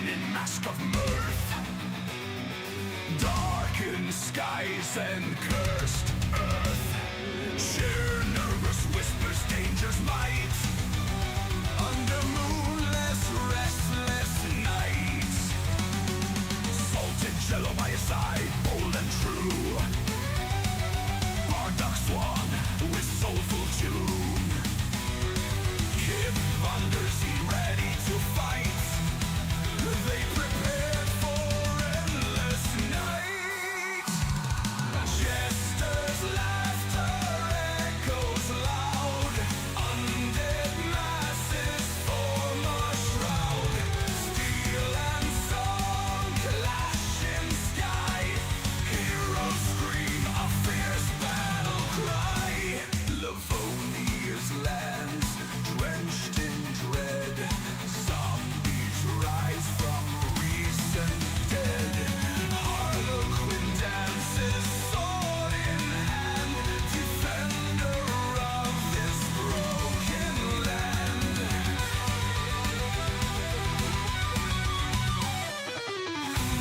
quinning mask of mirth, darkened skies and cursed earth. Sheer nervous whispers, danger's might, under moonless, restless nights. Salted jello by his side, bold and true. Bardock swan with soulful tune. Kip Undersea ready to fight. They prepared for endless night. Jester's laughter echoes loud. Undead masses form a shroud. Steel and song clash in sky. Heroes scream a fierce battle cry. Livonia's lands drenched in dread. Zombies rise from recent dead. Harlequin dances sword in hand, defender of this broken land.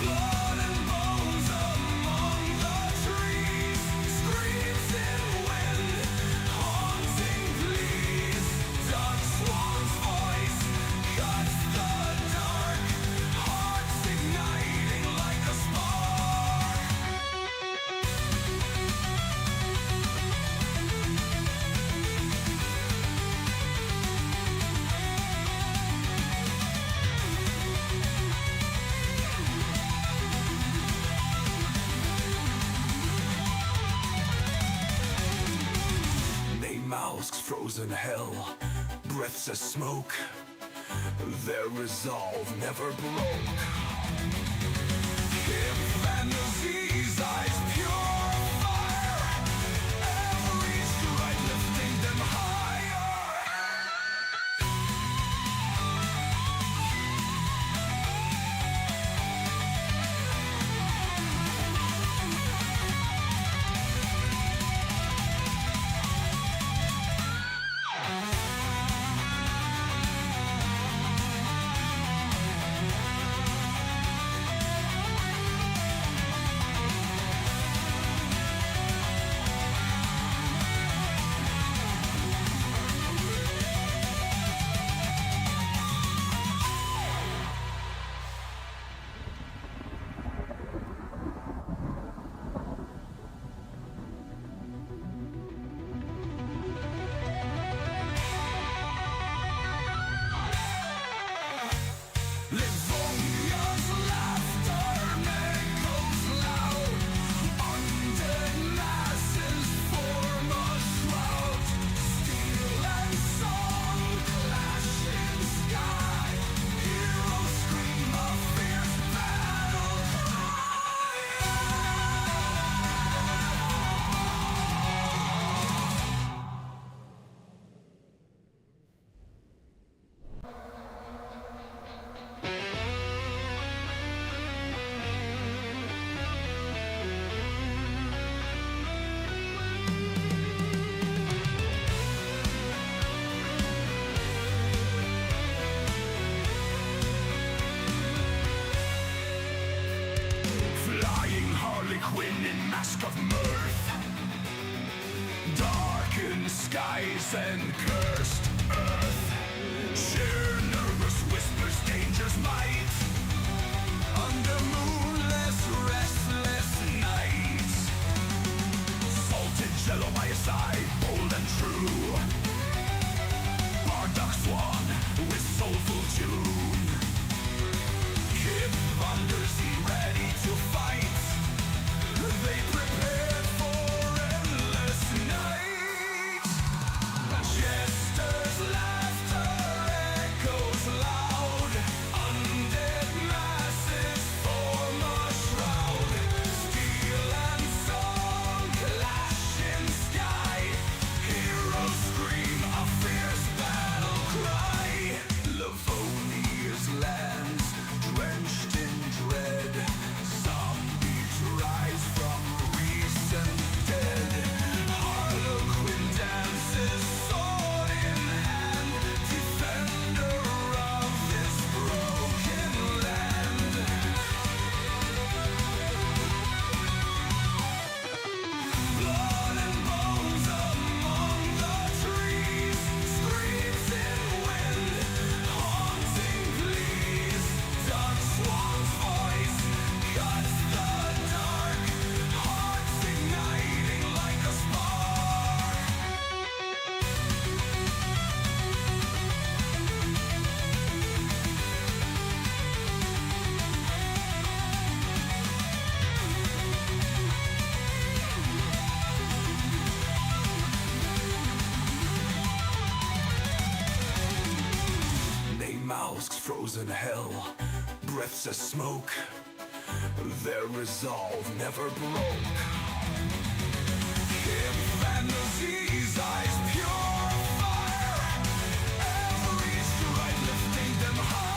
Blood and bones among the trees, screams in wind, haunting pleas. Dark swan's voice cuts the dark, hearts igniting like a spark. They mouths frozen hell, breaths as smoke. Their resolve never broke. Kip Fantasies eyes pure fire. Every stride lifting them higher. Livonia's laughter echoes loud. Undead masses form a shroud. Steel and song clash in sky. Heroes scream a fierce battle flying Harlequin in mask of mirth, darkened skies and cursed earth. Sheer nervous whispers, danger's might, under moonless, restless nights. Salted jello by his side, bold and true. Bardock swan with soulful tune. Kip Undersea ready to fight. They prepared for endless night. Jester's laughter echoes loud. Undead masses form a shroud. Steel and song clash in sky. Heroes scream a fierce battle cry. Livonia's lands drenched in dread. Zombies rise from dusk's frozen hell, breaths of smoke, their resolve never broke. In fantasies, eyes pure fire, every stride lifting them higher.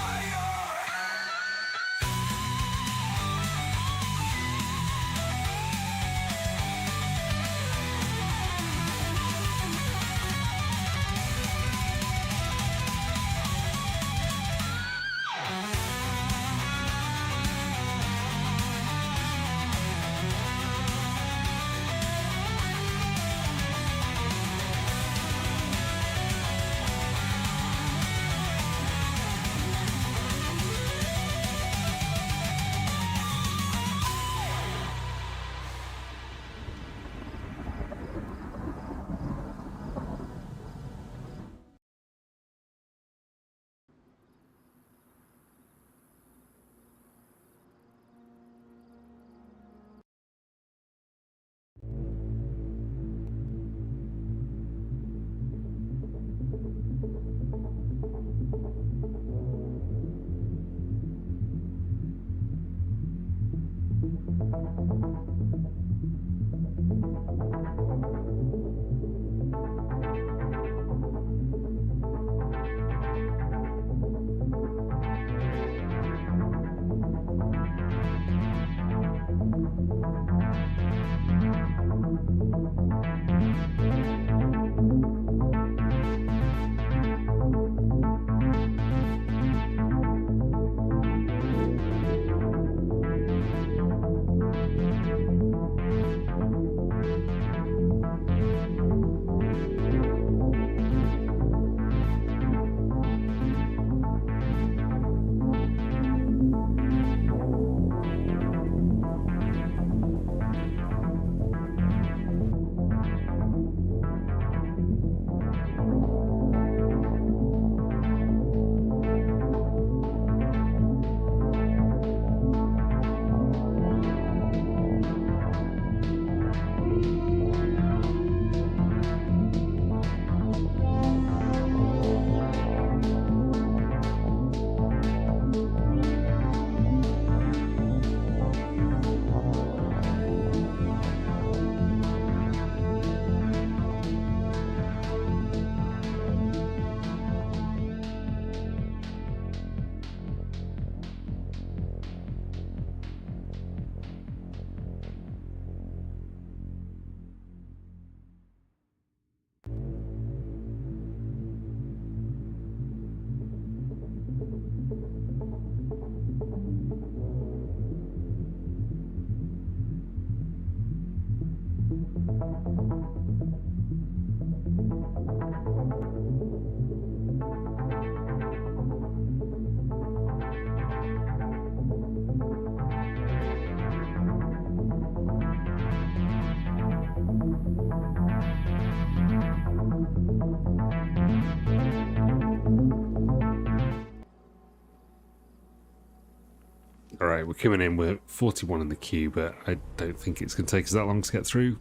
Alright, we're coming in with 41 in the queue, but I don't think it's going to take us that long to get through.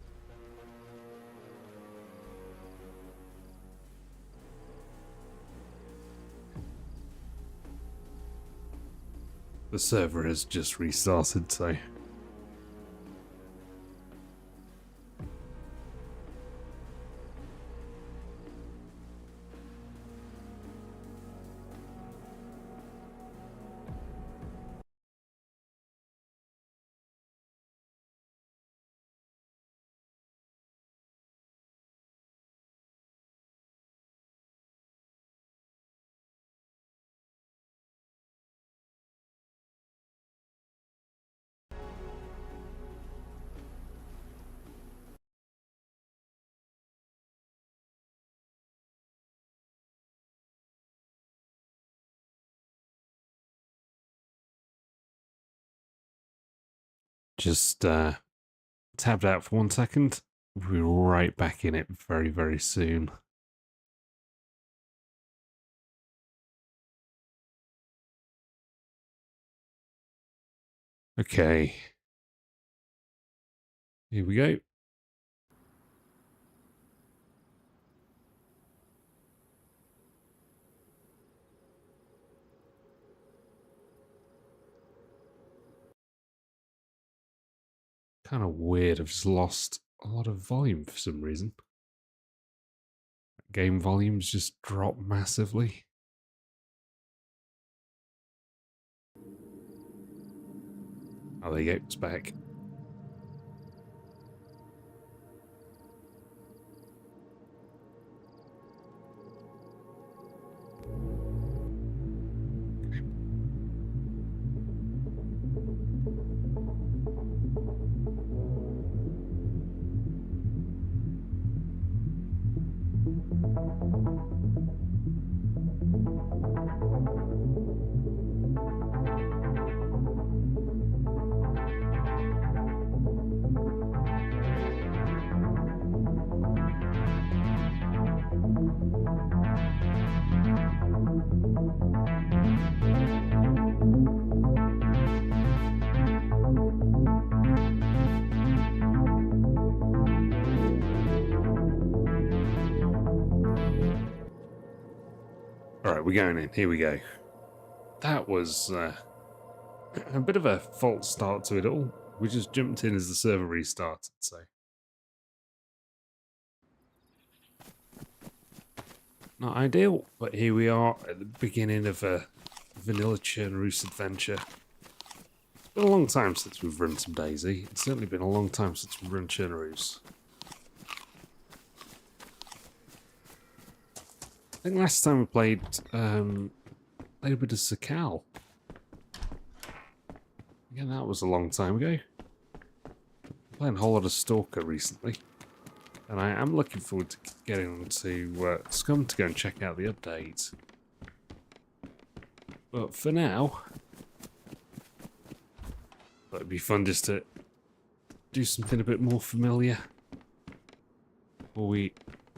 The server has just restarted, so... Just tabbed out for 1 second. We'll be right back in it very, very soon. Okay. Here we go. kind of weird. I've just lost a lot of volume for some reason. Game volumes just drop massively. Oh, there you go. It's back. Alright, we're going in. Here we go. That was a bit of a false start to it all. We just jumped in as the server restarted, so. Not ideal, but here we are at the beginning of a vanilla Churnaroos adventure. It's been a long time since we've run some DayZ. It's certainly been a long time since we've run Churnaroos. I think last time we played a bit of Sakal. Again, that was a long time ago. I'm playing a whole lot of Stalker recently. And I am looking forward to getting on to Scum to go and check out the update. But for now, it'd be fun just to do something a bit more familiar before we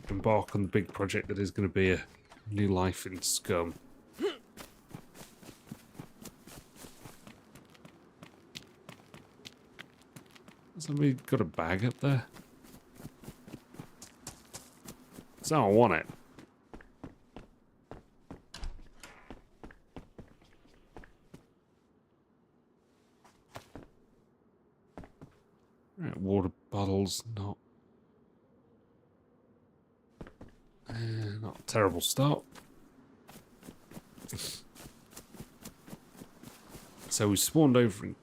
embark on the big project that is going to be a new life in Scum. Somebody got a bag up there? So I want it. Right, water bottles, not a terrible start. So we spawned over in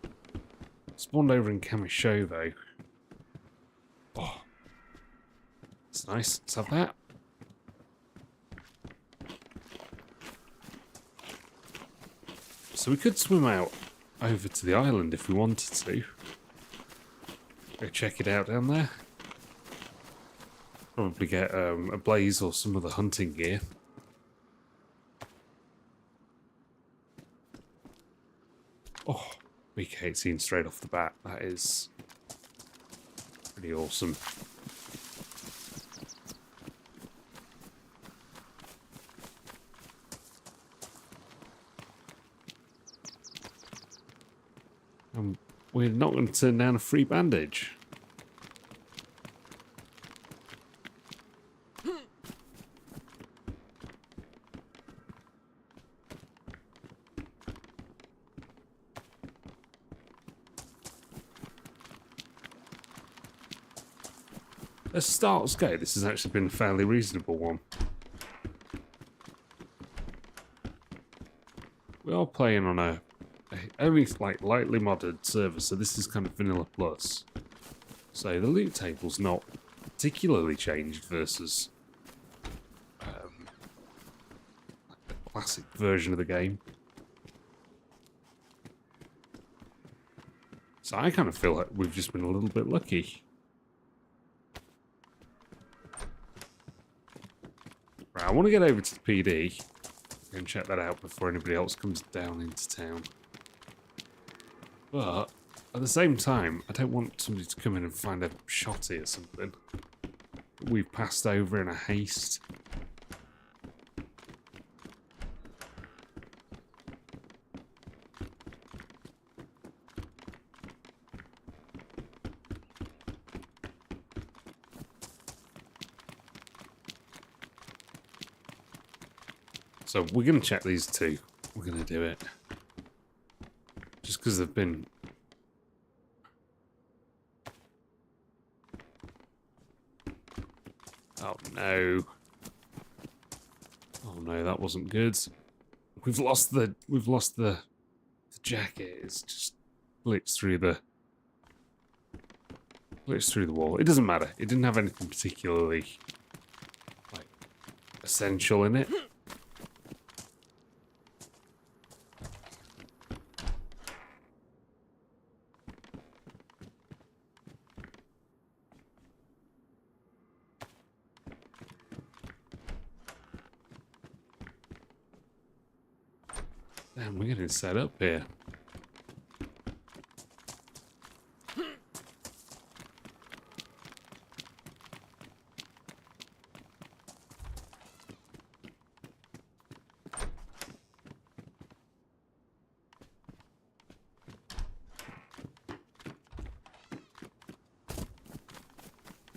Kamishovo. Oh, it's nice. Let's have that. So we could swim out over to the island if we wanted to. Go check it out down there. Probably get a blaze or some of the hunting gear. Oh, week 18 straight off the bat. That is pretty awesome. We're not going to turn down a free bandage. As starts go, this has actually been a fairly reasonable one. We are playing on a only like lightly modded server, so this is kind of vanilla plus. So the loot table's not particularly changed versus like the classic version of the game. So I kind of feel like we've just been a little bit lucky. Right, I want to get over to the PD and check that out before anybody else comes down into town. But at the same time, I don't want somebody to come in and find a shotty or something that we've passed over in a haste. So we're going to check these two. We're going to do it. Just because they've been Oh no. Oh no, that wasn't good. We've lost the jacket. It's just glitched through the wall. It doesn't matter. It didn't have anything particularly like essential in it. Damn, we're getting set up here.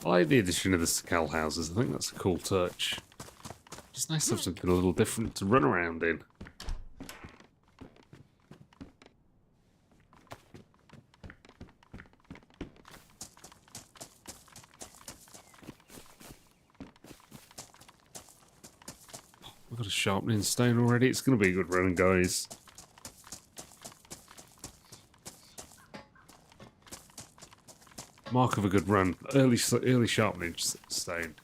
I like the addition of the skull houses. I think that's a cool touch. It's nice to have something a little different to run around in. We've got a sharpening stone already. It's going to be a good run, guys. Mark of a good run. Early sharpening stone.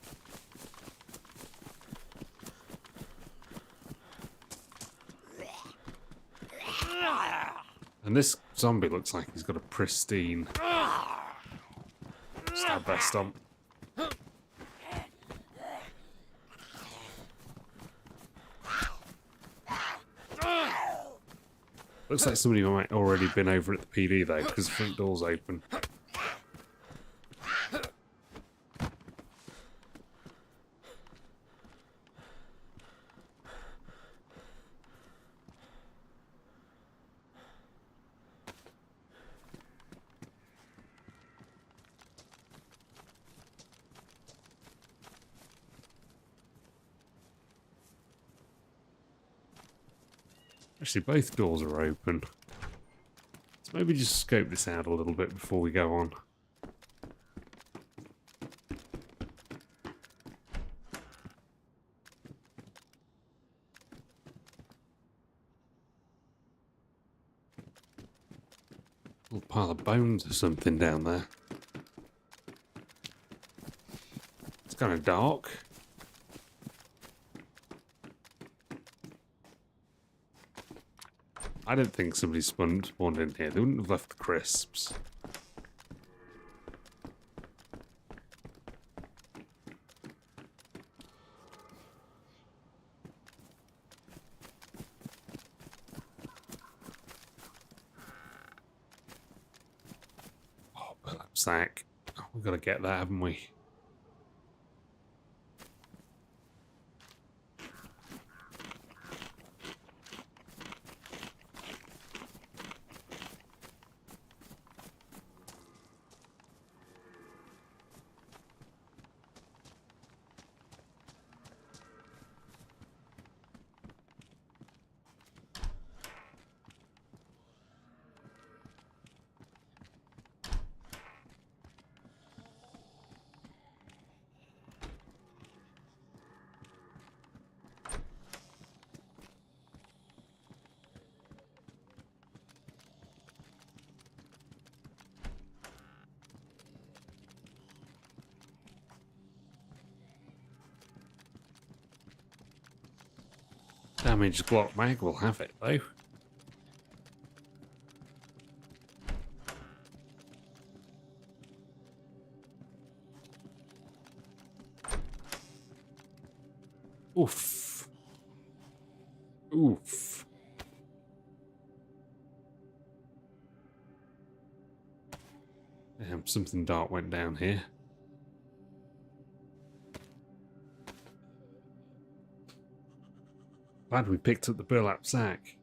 And this zombie looks like he's got a pristine stab vest on. Looks like somebody might already been over at the PD though, because the front door's open. Actually, both doors are open. So maybe just scope this out a little bit before we go on. A little pile of bones or something down there. It's kind of dark. I don't think somebody spawned in here. They wouldn't have left the crisps. Oh, burlap sack. Oh, we've got to get that, haven't we? Damaged Glock mag will have it though. Oof. Oof. Damn, something dark went down here. Glad we picked up the burlap sack.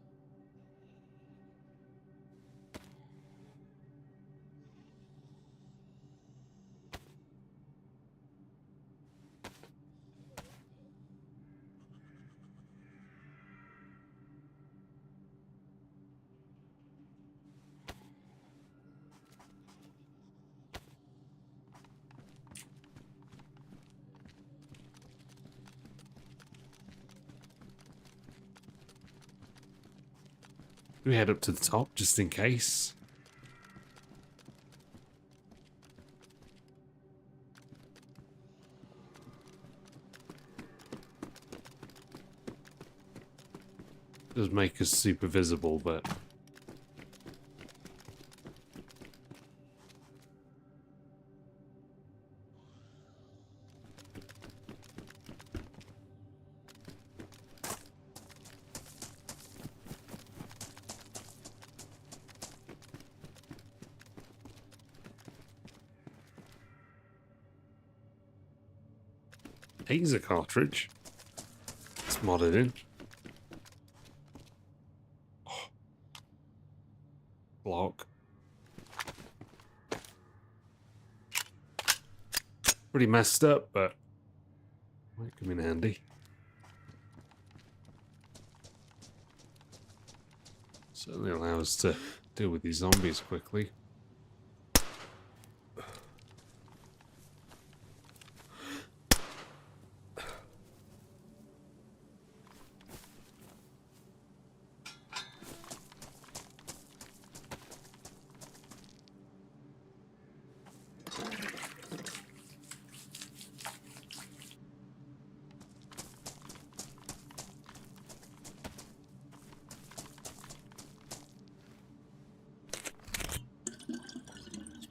We head up to the top just in case. Does make us super visible, but DayZ cartridge. It's modded in. Oh. Block. Pretty messed up, but might come in handy. Certainly allow us to deal with these zombies quickly.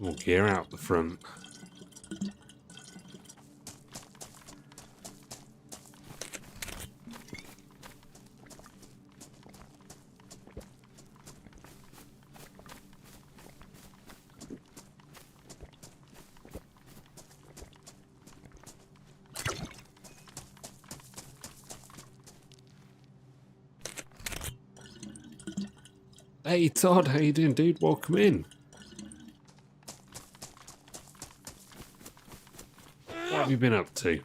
More gear out the front. Hey Todd, how you doing, dude? Welcome in. What have you been up to?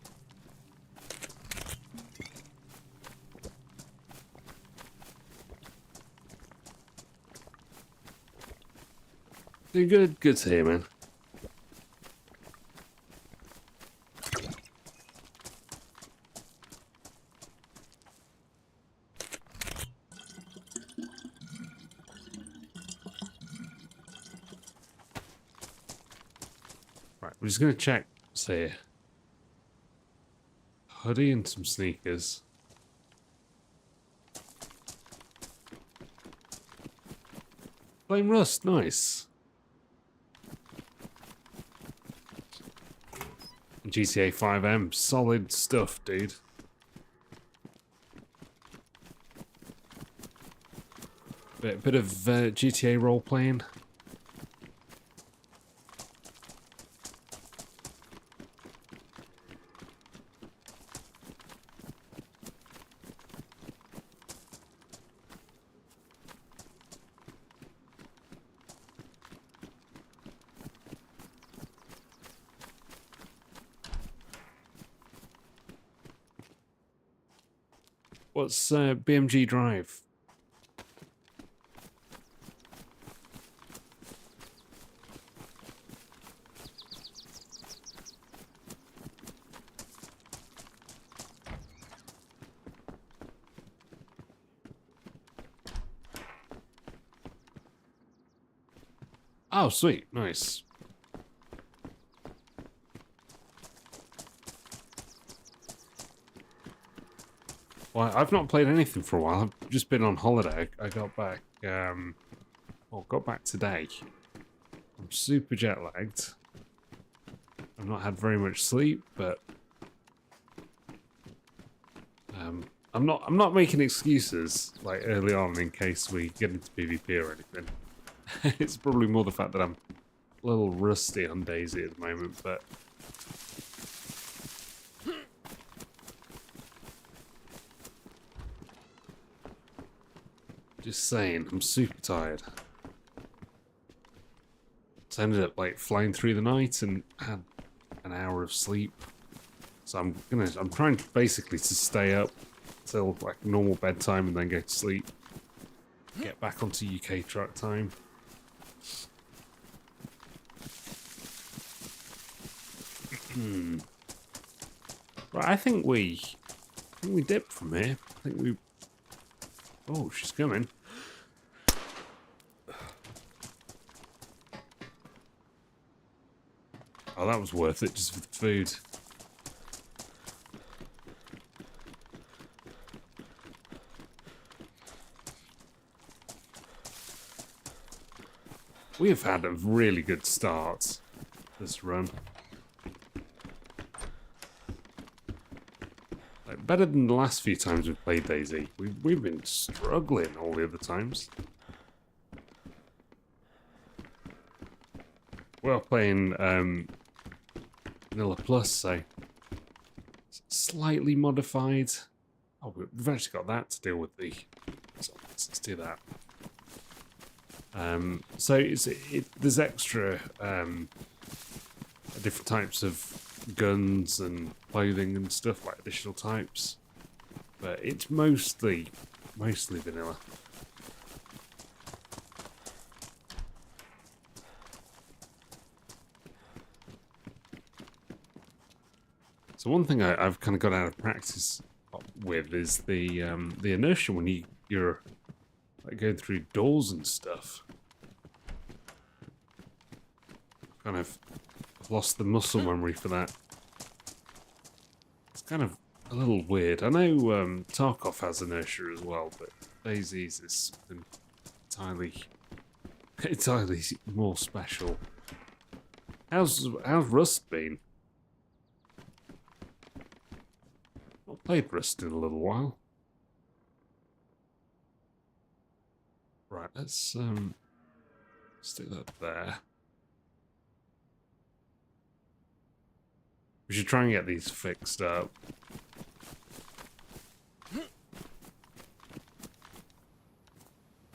Doing good? Good to hear, man. Right, we're just going to check, say, hoodie and some sneakers. Flame rust, nice. GTA 5M, solid stuff, dude. Bit of GTA role playing. What's BMG Drive? Oh, sweet. Nice. Well, I've not played anything for a while. I've just been on holiday. I got back, got back today. I'm super jet lagged. I've not had very much sleep, but I'm not making excuses like early on in case we get into PvP or anything. It's probably more the fact that I'm a little rusty on DayZ at the moment, but just saying, I'm super tired. So I ended up like flying through the night and had an hour of sleep. So I'm trying basically to stay up till like normal bedtime and then go to sleep. Get back onto UK truck time. Right, I think we dip from here. I think we. Oh, she's coming. Oh, that was worth it just for the food. We have had a really good start this run. Like, better than the last few times we've played DayZ. We've been struggling all the other times. We're playing Vanilla Plus, so slightly modified. Oh, we've actually got that to deal with. So let's do that. So there's extra different types of guns and clothing and stuff, like additional types, but it's mostly vanilla. So one thing I've kind of got out of practice with is the inertia when you're like going through doors and stuff. Kind of lost the muscle memory for that. It's kind of a little weird. I know Tarkov has inertia as well, but DayZ's is entirely more special. How's Rust been? Not played Rust in a little while. Right, let's do that there. We should try and get these fixed up.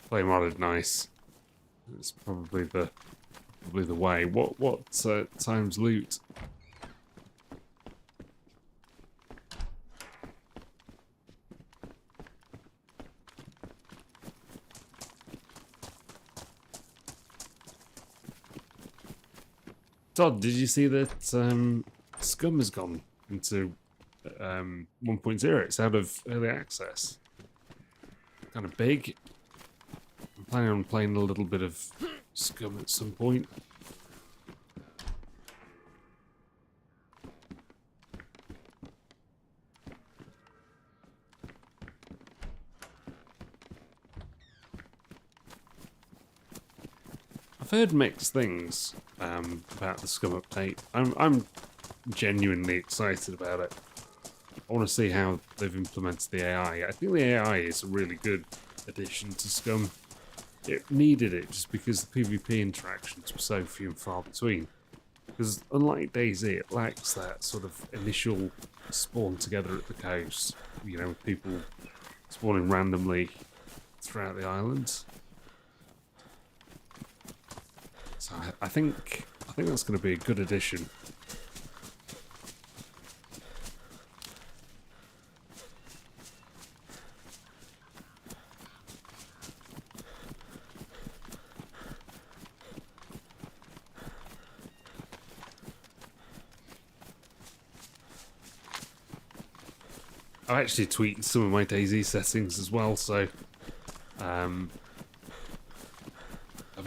Play modded nice. It's probably the way. What times loot? Todd, did you see that Scum has gone into 1.0? It's out of early access. Kind of big. I'm planning on playing a little bit of Scum at some point. I've heard mixed things about the Scum update. I'm genuinely excited about it. I want to see how they've implemented the AI. I think the AI is a really good addition to Scum. It needed it just because the PvP interactions were so few and far between. Because unlike DayZ, it lacks that sort of initial spawn together at the coast. You know, with people spawning randomly throughout the islands. So I think that's going to be a good addition. I actually tweaked some of my DayZ settings as well, so I've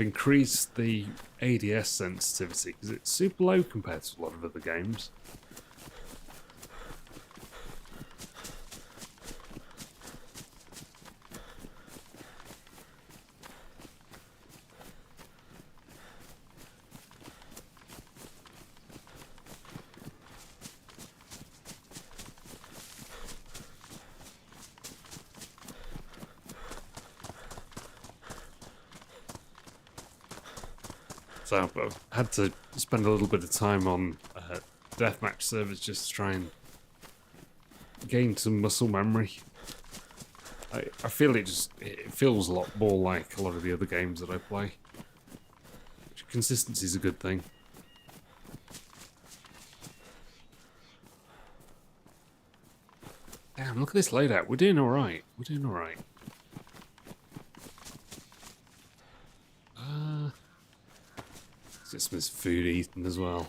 increased the ADS sensitivity because it's super low compared to a lot of other games. So I've had to spend a little bit of time on deathmatch servers just to try and gain some muscle memory. I feel it feels a lot more like a lot of the other games that I play. Consistency is a good thing. Damn, look at this loadout. We're doing alright. We're doing alright. Get some of this food eaten as well.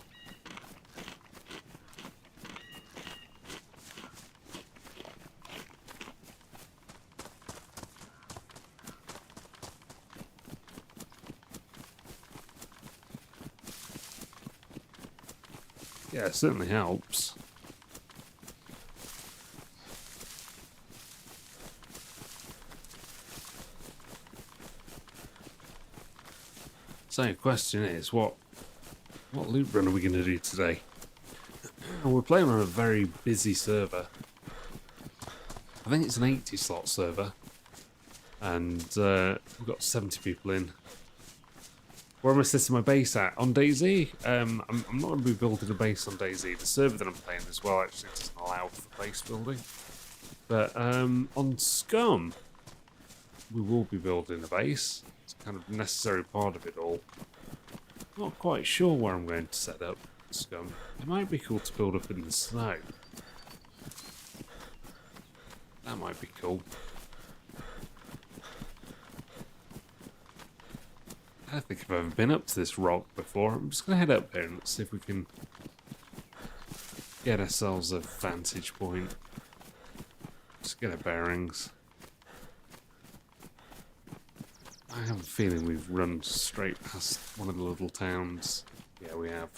Yeah, it certainly helps. So the question is, what loot run are we going to do today? We're playing on a very busy server. I think it's an 80 slot server, and we've got 70 people in. Where am I setting my base at? On DayZ? I'm not going to be building a base on DayZ. The server that I'm playing as well actually doesn't allow for base building. But on Scum, we will be building a base. It's kind of a necessary part of it all. Not quite sure where I'm going to set up Scum. It might be cool to build up in the snow. That might be cool. I don't think I've ever been up to this rock before. I'm just going to head up here and let's see if we can get ourselves a vantage point. Just get our bearings. I have a feeling we've run straight past one of the little towns. Yeah, we have.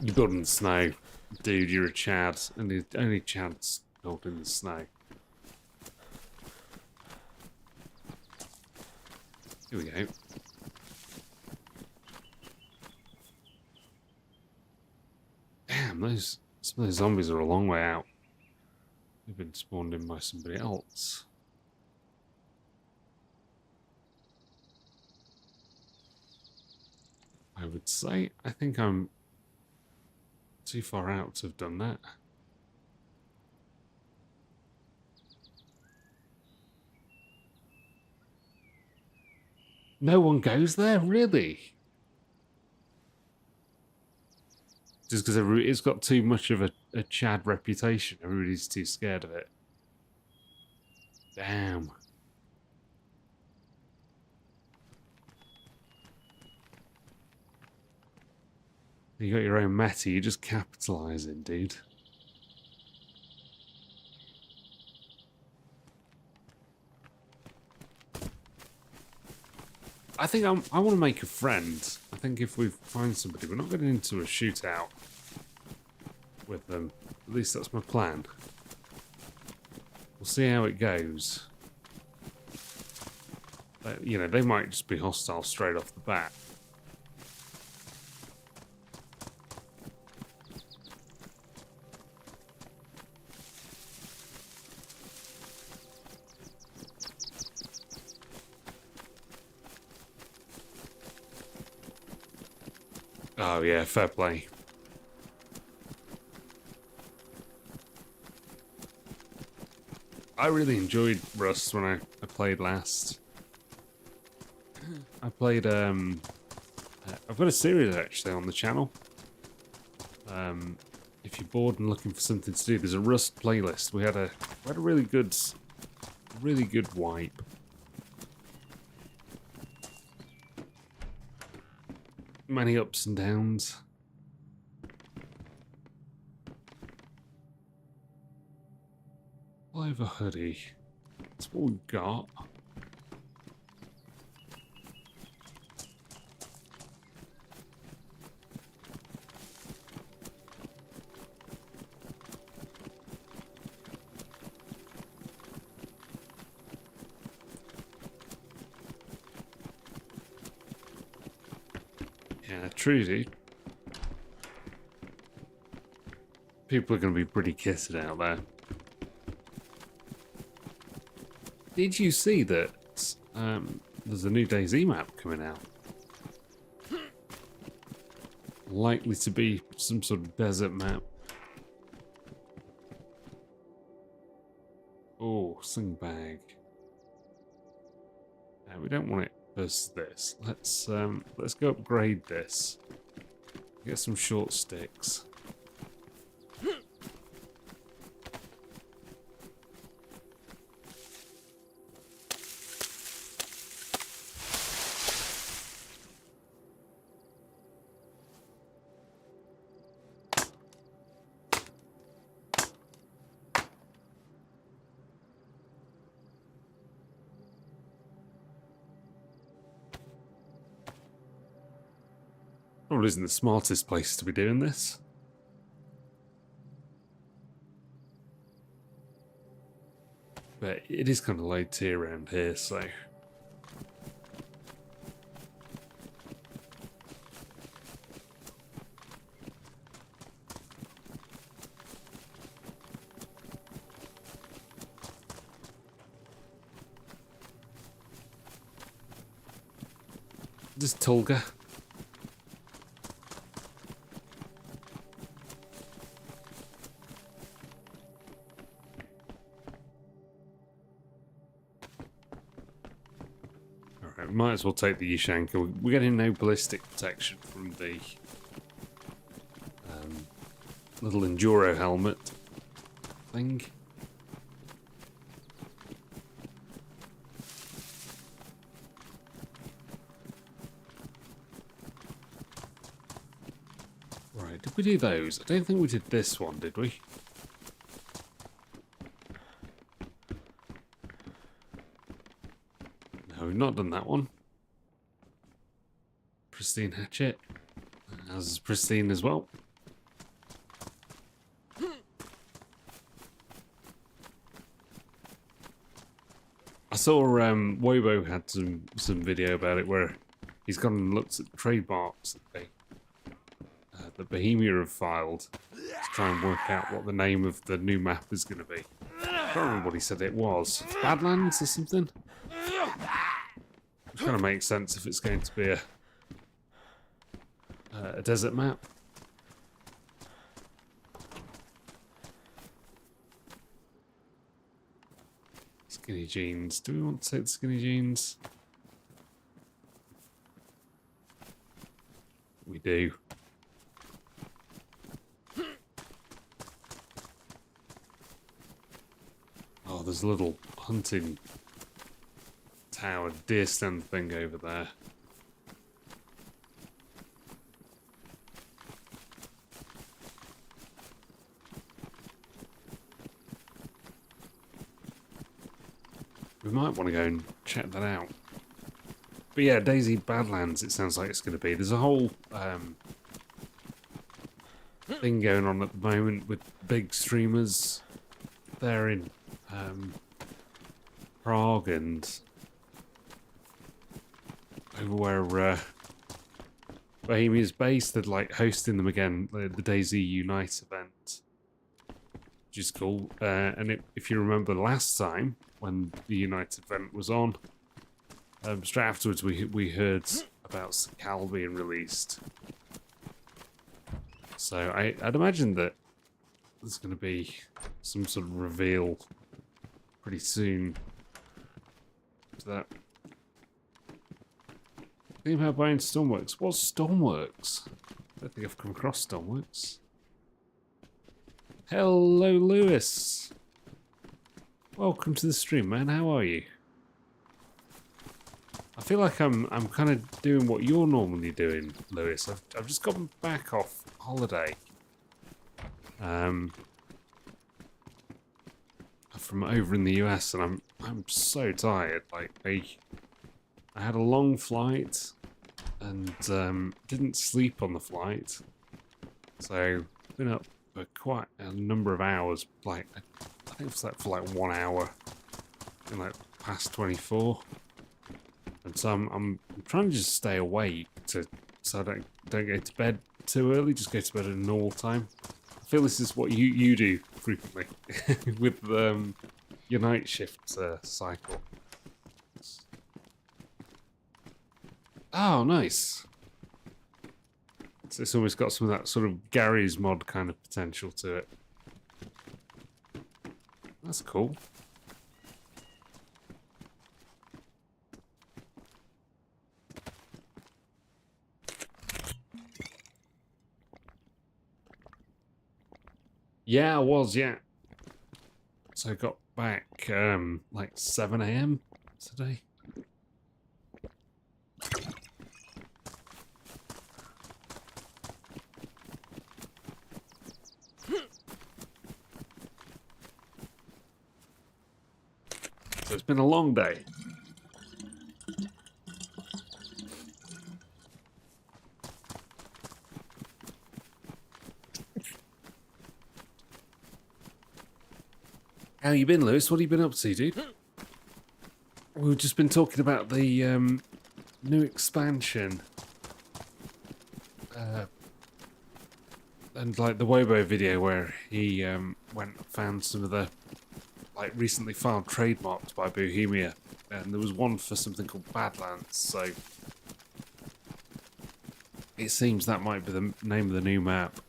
You build in the snow. Dude, you're a Chad. Only Chads build in the snow. Here we go. Damn, some of those zombies are a long way out. They've been spawned in by somebody else. I would say, I think I'm too far out to have done that. No one goes there? Really? Just because it's got too much of a Chad reputation. Everybody's too scared of it. Damn. You got your own meta, you're just capitalising, dude. I think I want to make a friend. I think if we find somebody, we're not getting into a shootout with them. At least that's my plan. We'll see how it goes. But, you know, they might just be hostile straight off the bat. Oh yeah, fair play. I really enjoyed Rust when I played last. I played I've got a series actually on the channel. If you're bored and looking for something to do, there's a Rust playlist. We had a really good wipe. Many ups and downs. Over hoodie. That's what we've got. Yeah, true, dude. People are going to be pretty kissed out there. Did you see that there's a new DayZ map coming out? Likely to be some sort of desert map. Oh, sling bag. We don't want it versus this. Let's go upgrade this. Get some short sticks. Probably isn't the smartest place to be doing this. But it is kind of low tier around here, so... Just Tulga. Alright, we might as well take the Ushanka. We're getting no ballistic protection from the little enduro helmet thing. Right, did we do those? I don't think we did this one, did we? No, we've not done that one. Pristine hatchet. As is pristine as well. I saw Wobo had some video about it where he's gone and looked at trademarks that Bohemia have filed to try and work out what the name of the new map is going to be. I can't remember what he said it was. Badlands or something? Which kind of makes sense if it's going to be a desert map. Skinny jeans. Do we want to take the skinny jeans? We do. Oh, there's a little hunting tower, deer stand thing over there. We might want to go and check that out. But yeah, DayZ Badlands, it sounds like it's going to be. There's a whole thing going on at the moment with big streamers there in Prague and over where Bohemia's based. They're like hosting them again, the DayZ Unite event, which is cool. And if you remember last time when the Unite event was on, straight afterwards we heard about Sakal being released. So I'd imagine that there's going to be some sort of reveal pretty soon to that. Think about buying Stormworks. What's Stormworks? I don't think I've come across Stormworks. Hello, Lewis. Welcome to the stream, man. How are you? I feel like I'm kind of doing what you're normally doing, Lewis. I've just gotten back off holiday. From over in the US, and I'm so tired. Like I had a long flight and didn't sleep on the flight, so been up for quite a number of hours. Like I think it was like for like 1 hour, in like past 24. And so I'm trying to just stay awake so I don't go to bed too early. Just go to bed at a normal time. I feel this is what you do frequently with your night shift cycle. Oh, nice. So it's almost got some of that sort of Gary's mod kind of potential to it. That's cool. Yeah, I was, yeah. So I got back like 7 AM today. So it's been a long day. How you been, Lewis? What have you been up to, dude? We've just been talking about the new expansion. And like the Wobo video where he went and found some of the like recently filed trademarks by Bohemia. And there was one for something called Badlands, so it seems that might be the name of the new map.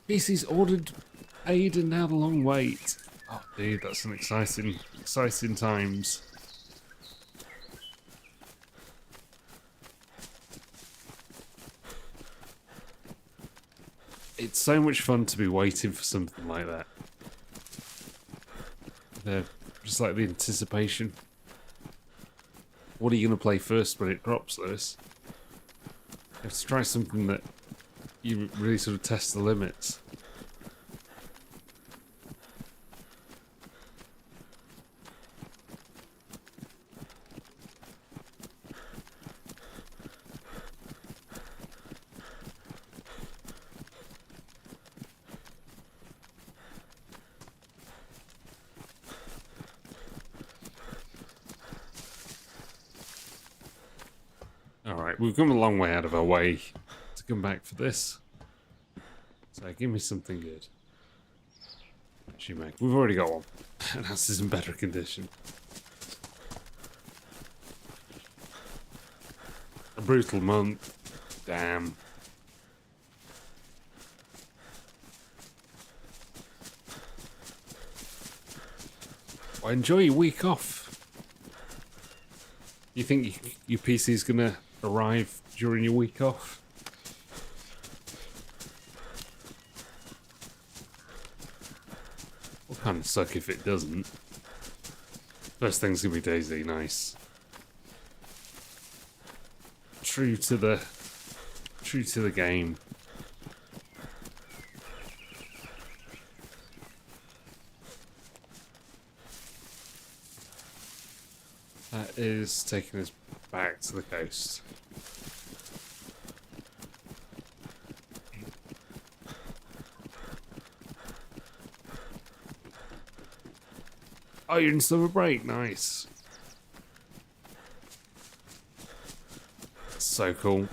PC's ordered aid and now the long wait. Oh, dude, that's some exciting times. It's so much fun to be waiting for something like that. Just like the anticipation. What are you going to play first when it drops, Lewis? You have to try something that you really sort of test the limits. Alright, we've come a long way out of our way to come back for this. So give me something good. Actually, mate, we've already got one. And that's in better condition. A brutal month. Damn. Well, enjoy your week off. You think your PC's gonna arrive during your week off? Will kind of suck if it doesn't. First thing's gonna be DayZ, nice. True to the game. That is taking us back to the coast. Oh, you're in summer break, nice. So cool.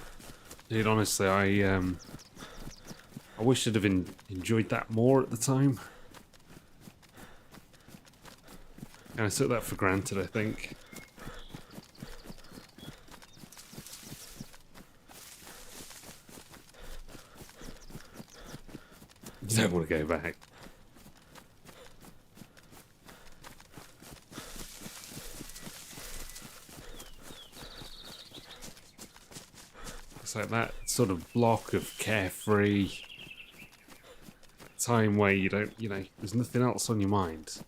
Dude, honestly, I wish I'd have enjoyed that more at the time. And I took that for granted, I think. Don't want to go back. It's like that sort of block of carefree time where you don't, there's nothing else on your mind.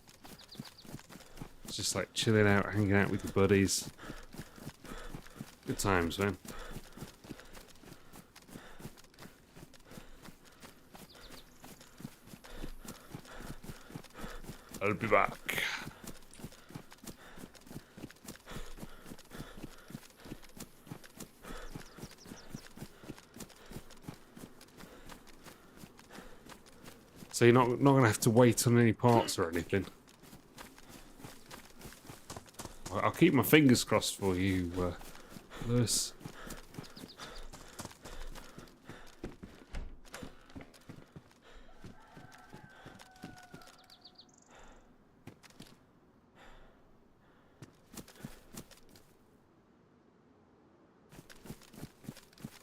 It's just like chilling out, hanging out with your buddies. Good times, man. I'll be back. So you're not gonna have to wait on any parts or anything. I'll keep my fingers crossed for you, Lewis.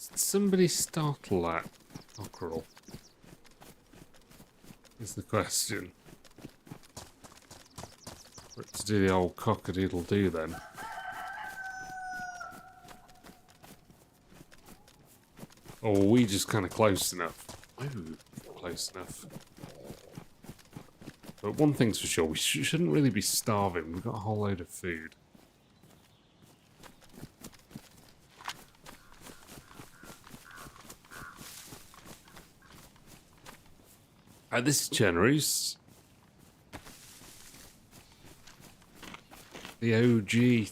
Did somebody startle that cockerel? Is the question. For it to do the old cock-a-doodle-doo then. Or were we just kind of close enough? Ooh, close enough. But one thing's for sure, we shouldn't really be starving. We've got a whole load of food. This is Chernoose. The OG.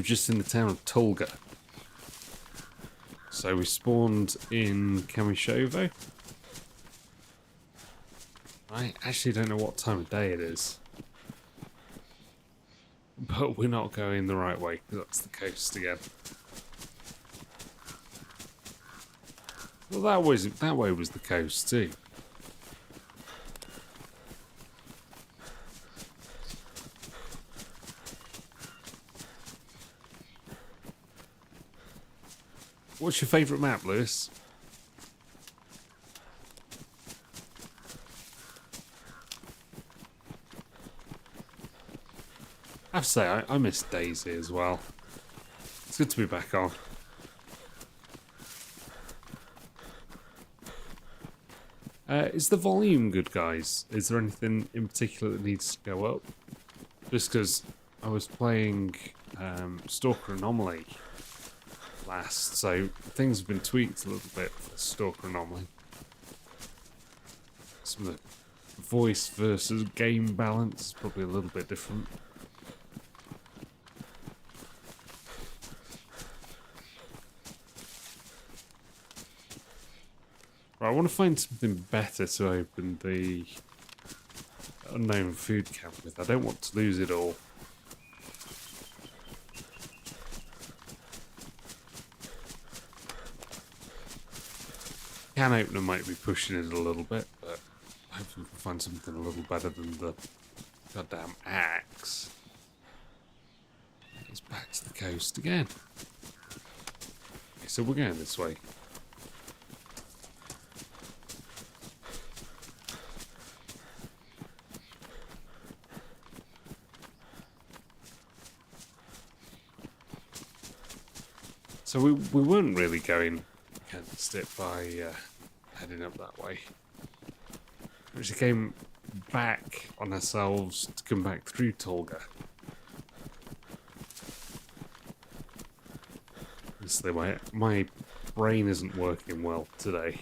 were just in the town of Tulga. So we spawned in Kamishovo. I actually don't know what time of day it is. But we're not going the right way, because that's the coast again. Well, that way was the coast too. What's your favourite map, Lewis? I have to say, I miss DayZ as well. It's good to be back on. Is the volume good, guys? Is there anything in particular that needs to go up? Just because I was playing Stalker Anomaly last, so things have been tweaked a little bit for Stalker Anomaly. Some of the voice versus game balance is probably a little bit different. Right, I want to find something better to open the unknown food camp with. I don't want to lose it all. Can opener might be pushing it a little bit, but hopefully we can find something a little better than the goddamn axe. It's back to the coast again. Okay, so we're going this way. So we weren't really going against it by heading up that way. We actually came back on ourselves to come back through Tulga. Honestly, my brain isn't working well today.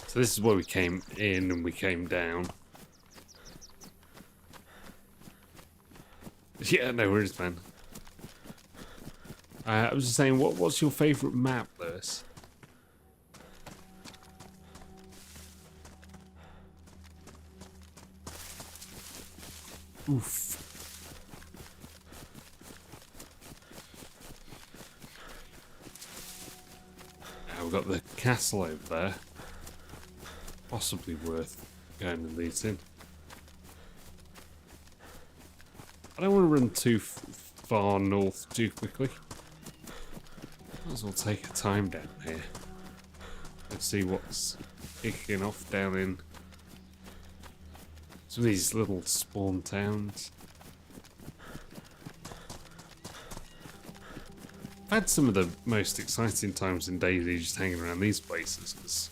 So this is where we came in and we came down. Yeah, no worries, man. I was just saying, what's your favourite map, Lewis? Oof. Now we've got the castle over there. Possibly worth going and looting. I don't want to run too far north too quickly. Might as well take our time down here. Let's see what's kicking off down in some of these little spawn towns. I've had some of the most exciting times in DayZ just hanging around these places because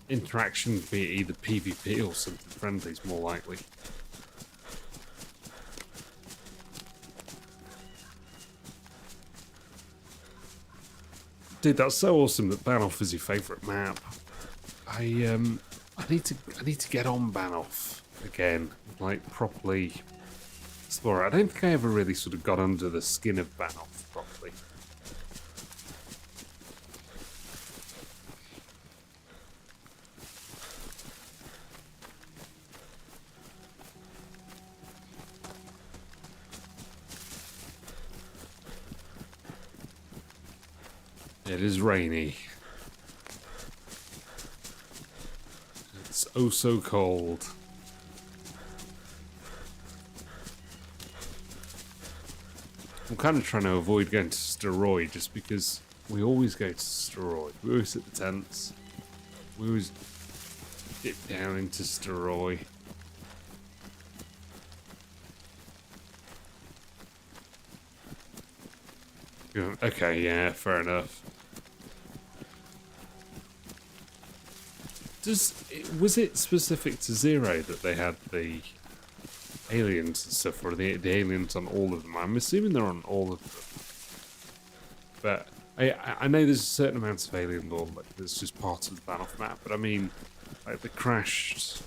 interaction, be it either PvP or something friendly, is more likely. Dude, that's so awesome that Banoff is your favourite map. I need to get on Banoff again, like properly explore it. I don't think I ever really sort of got under the skin of Banoff properly. It is rainy. It's oh so cold. I'm kind of trying to avoid going to Steroid just because we always go to Steroid. We always hit the tents. We always dip down into Steroid. Yeah, okay, yeah, fair enough. Was it specific to Zero that they had the aliens and stuff, or the aliens on all of them? I'm assuming they're on all of them. But I know there's a certain amount of alien lore that's just part of the battle map, but I mean, like the crashed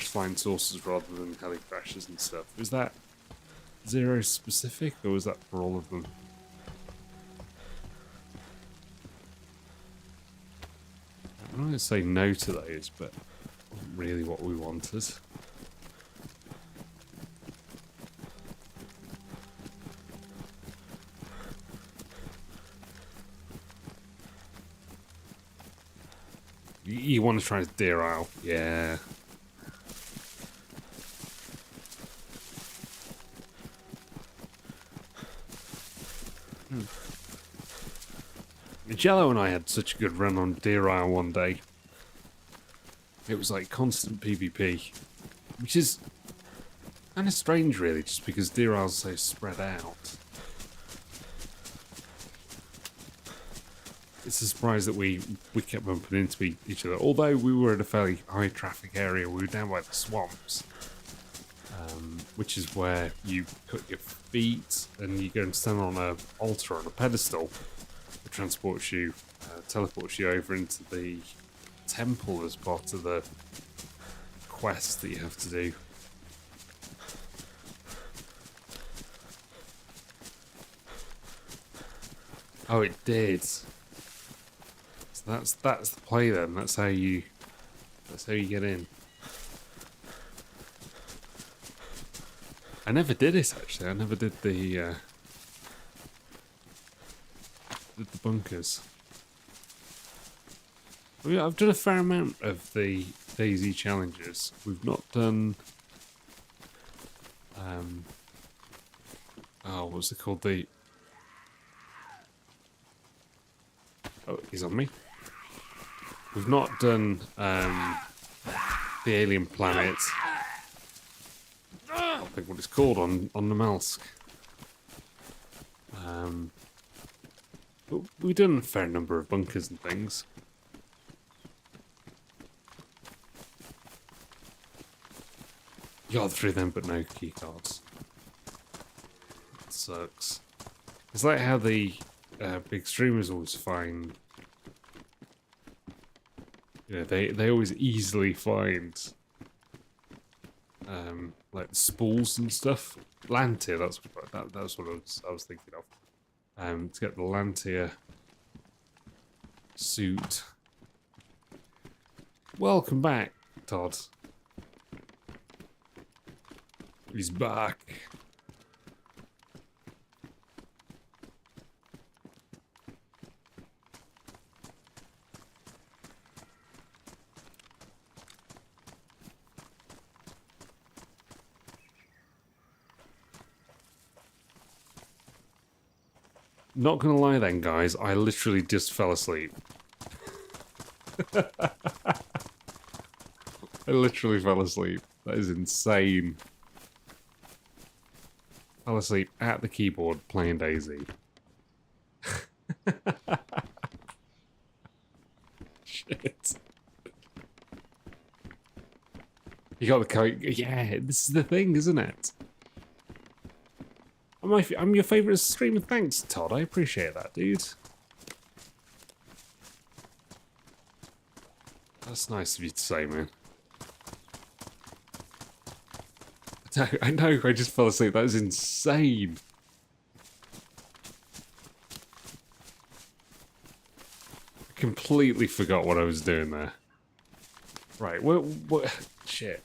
flying saucers rather than heli crashes and stuff. Was that Zero specific, or was that for all of them? I'm not going to say no to those, but wasn't really what we wanted. You want to try Deer Isle? Yeah. Jello and I had such a good run on Deer Isle one day. It was like constant PvP, which is kind of strange, really, just because Deer Isle's so spread out. It's a surprise that we kept bumping into each other. Although we were in a fairly high traffic area, we were down by the swamps, which is where you put your feet and you go and stand on an altar on a pedestal that transports you, teleports you over into the temple as part of the quest that you have to do. Oh, it did. So that's the play then. That's how you get in. I never did it actually. I never did the bunkers. I mean, I've done a fair amount of the DayZ challenges. We've not done what's it called? He's on me. We've not done the alien planet. I don't think what it's called on the Malsk. But we've done a fair number of bunkers and things. Got through them, but no key cards. It sucks. It's like how the big streamers always find. You know, they always easily find like spools and stuff. Lantia, that's what I was thinking of. To get the Lantia suit. Welcome back, Todd. He's back. Not gonna lie then, guys, I literally just fell asleep. I literally fell asleep. That is insane. Fell asleep at the keyboard playing DayZ. Shit. You got the code. Yeah, this is the thing, isn't it? I'm your favourite streamer. Thanks, Todd. I appreciate that, dude. That's nice of you to say, man. I know, I just fell asleep. That is insane. I completely forgot what I was doing there. Right, what? Shit.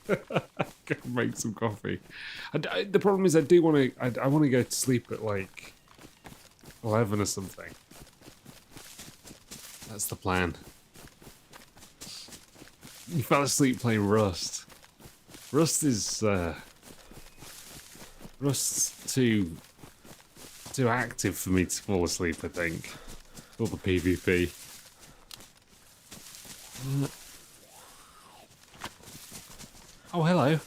Go make some coffee. The problem is I do want to. I want to go to sleep at like 11 or something. That's the plan. You fell asleep playing Rust. Rust's too active for me to fall asleep, I think. All the PvP. Oh, hello.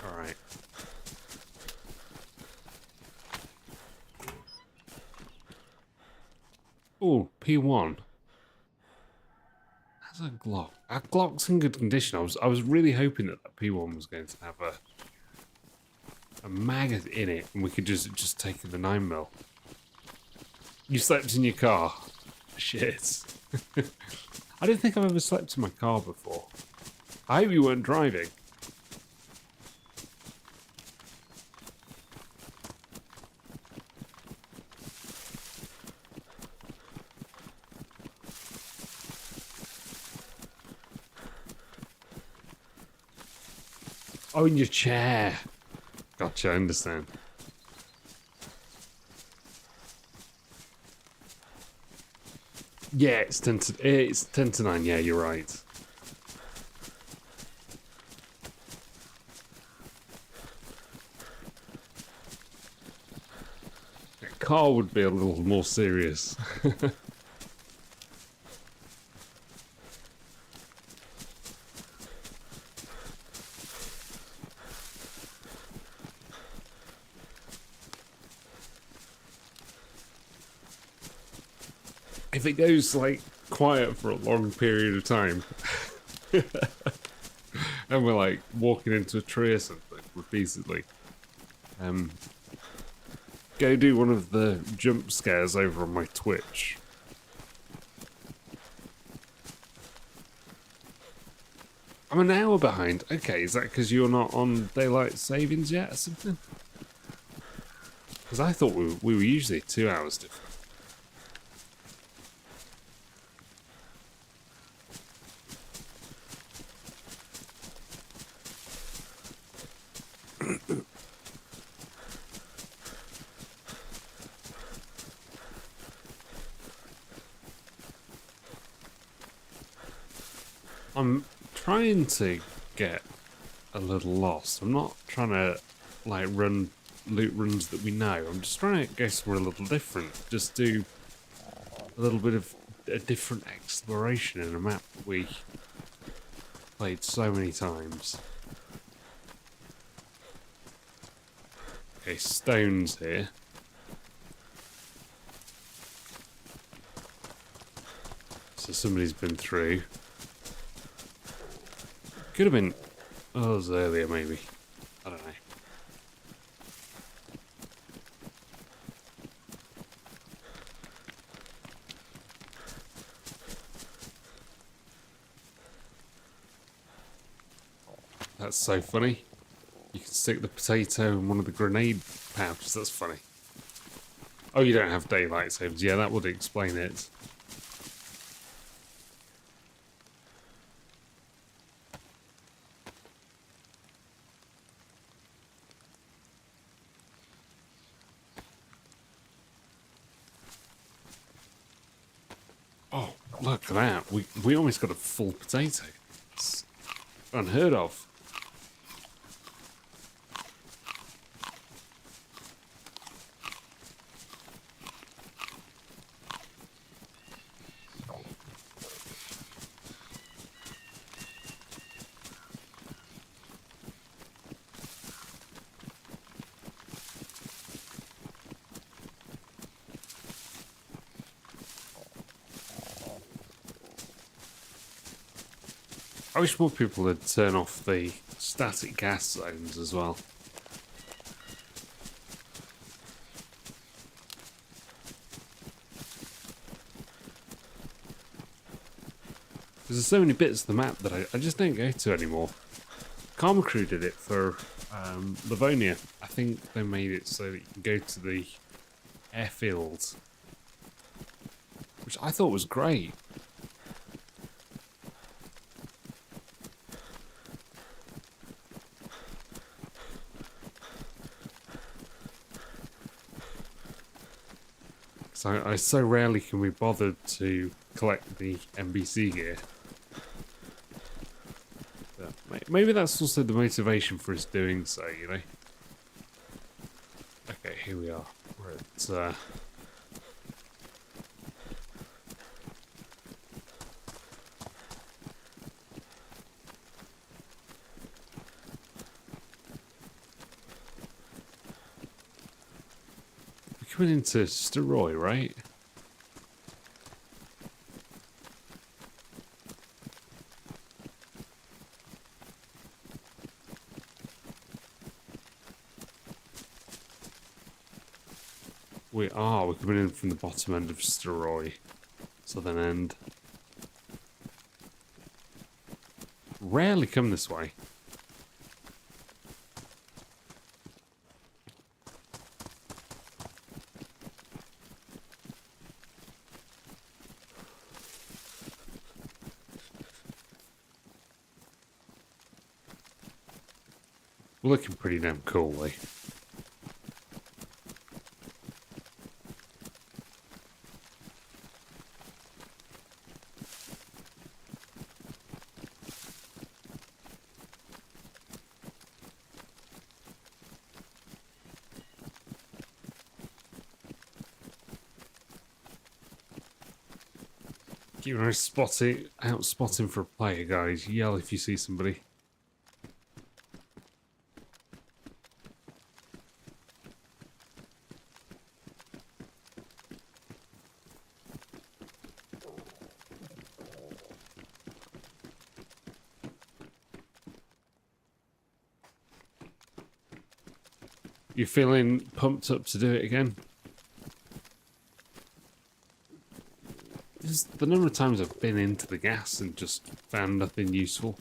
Alright. Oh, P1. That's a Glock. Our Glock's in good condition. I was really hoping that that P1 was going to have a maggot in it and we could just take the 9mm. You slept in your car? Shit. I don't think I've ever slept in my car before. I hope you weren't driving. Oh, in your chair. Gotcha, I understand. Yeah, it's 10 to 9, yeah, you're right. A car would be a little more serious. If it goes like quiet for a long period of time and we're like walking into a tree or something repeatedly, go do one of the jump scares over on my Twitch. I'm an hour behind. Okay, is that because you're not on daylight savings yet or something? Because I thought we were usually 2 hours different. I'm trying to get a little lost. I'm not trying to like run loot runs that we know. I'm just trying to go somewhere a little different. Just do a little bit of a different exploration in a map that we played so many times. Okay, stones here. So somebody's been through. Could have been... Oh, it was earlier, maybe. I don't know. That's so funny. You can stick the potato in one of the grenade pouches. That's funny. Oh, you don't have daylight savings. Yeah, that would explain it. Oh, look at that. We almost got a full potato. It's unheard of. I wish more people would turn off the static gas zones as well. There's so many bits of the map that I just don't go to anymore. Karma Crew did it for Livonia. I think they made it so that you can go to the airfield, which I thought was great. So I so rarely can be bothered to collect the NBC gear. But maybe that's also the motivation for us doing so, you know? Okay, here we are. We're at... coming into Steroy, right? We are. We're coming in from the bottom end of Steroy. Southern end. Rarely come this way. We're looking pretty damn cool, eh? Keep an eye out spotting for a player, guys. Yell if you see somebody. You feeling pumped up to do it again? Just the number of times I've been into the gas and just found nothing useful.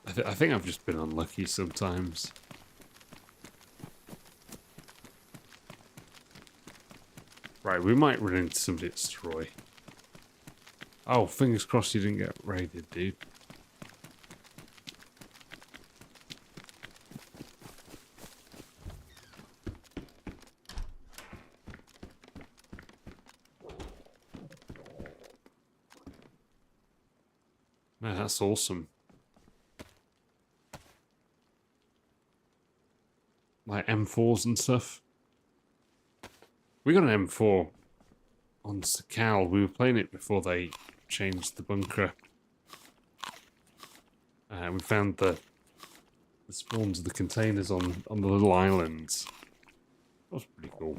I think I've just been unlucky sometimes. Right, we might run into somebody at Stroy. Oh, fingers crossed you didn't get raided, dude. Man, that's awesome. Like M4s and stuff. We got an M4 on Sakal. We were playing it before they changed the bunker. We found the spawns of the containers on the little islands. That was pretty cool.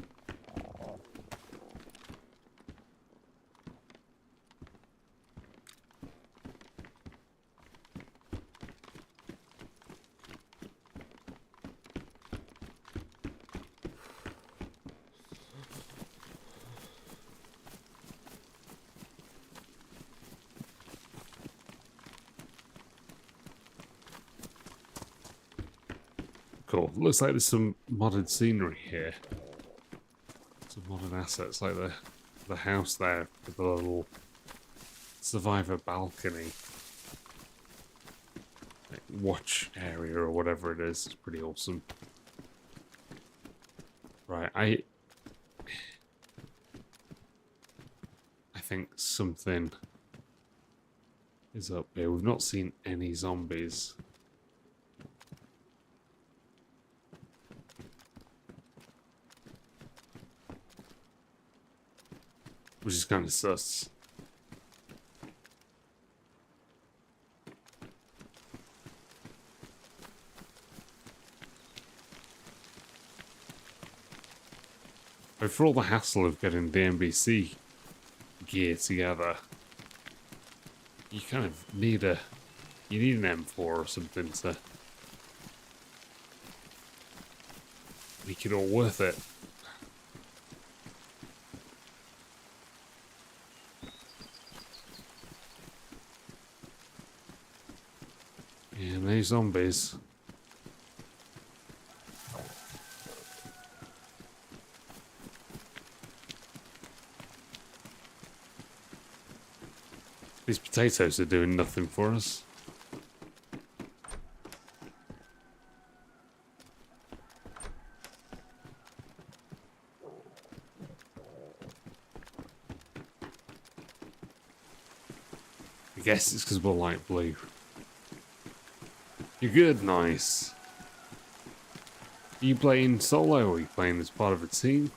Cool. Looks like there's some modded scenery here. Some modern assets, like the house there with the little survivor balcony. Like watch area or whatever it is. It's pretty awesome. Right, I think something is up here. We've not seen any zombies. Which is kind of sus. But for all the hassle of getting the NBC gear together, you kind of need an M4 or something to make it all worth it. Yeah, no zombies. These potatoes are doing nothing for us. I guess it's because we're light blue. You're good, nice. Are you playing solo or are you playing as part of a team?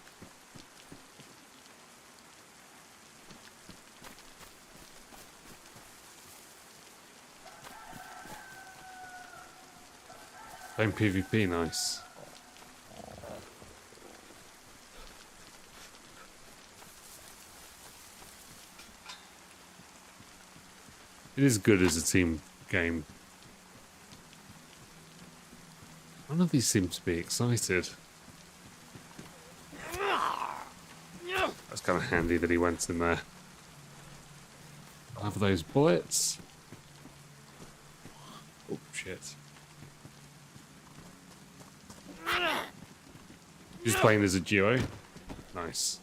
Playing PvP, nice. It is good as a team game. None of these seem to be excited. That's kind of handy that he went in there. I'll have those bullets. Oh, shit. He's playing as a duo. Nice.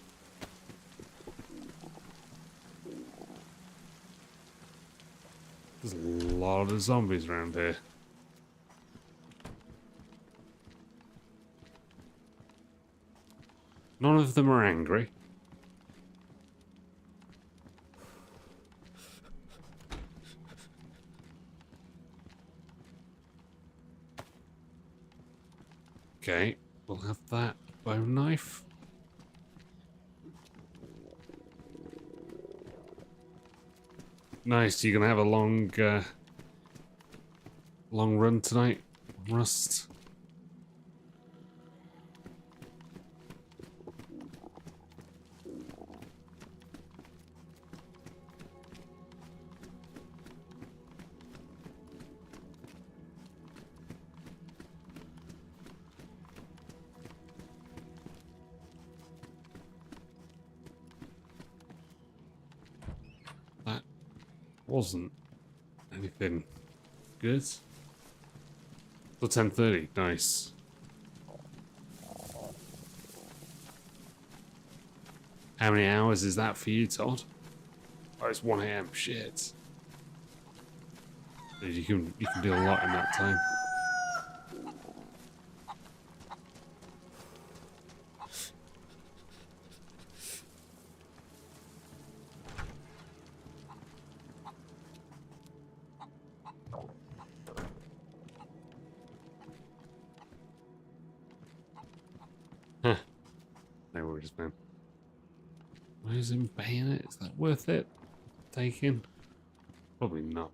There's a lot of zombies around here. None of them are angry. Okay, we'll have that bone knife. Nice, you're gonna have a long run tonight, Rust. That wasn't anything good. Till 10:30, nice. How many hours is that for you, Todd? Oh, it's 1 AM. Shit. Dude, you can do a lot in that time. Huh. No worries, man. Where's him paying it? Is that worth it? Taking? Probably not.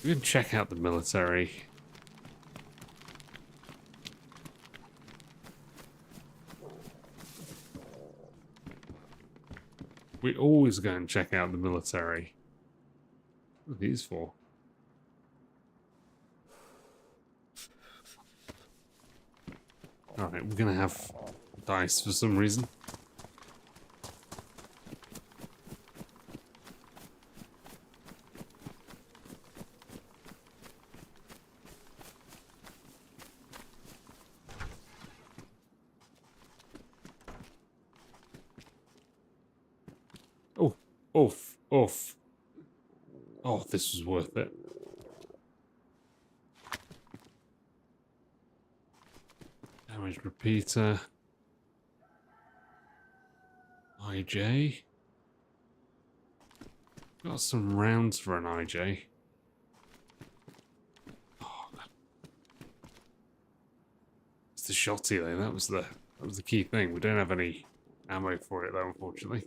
We can check out the military. We always go and check out the military. What are these for? Alright, we're gonna have dice for some reason. Oh, oof, oof. Oh, this was worth it. Damage repeater. IJ. Got some rounds for an IJ. Oh, it's the shotty though. That was the key thing. We don't have any ammo for it though, unfortunately.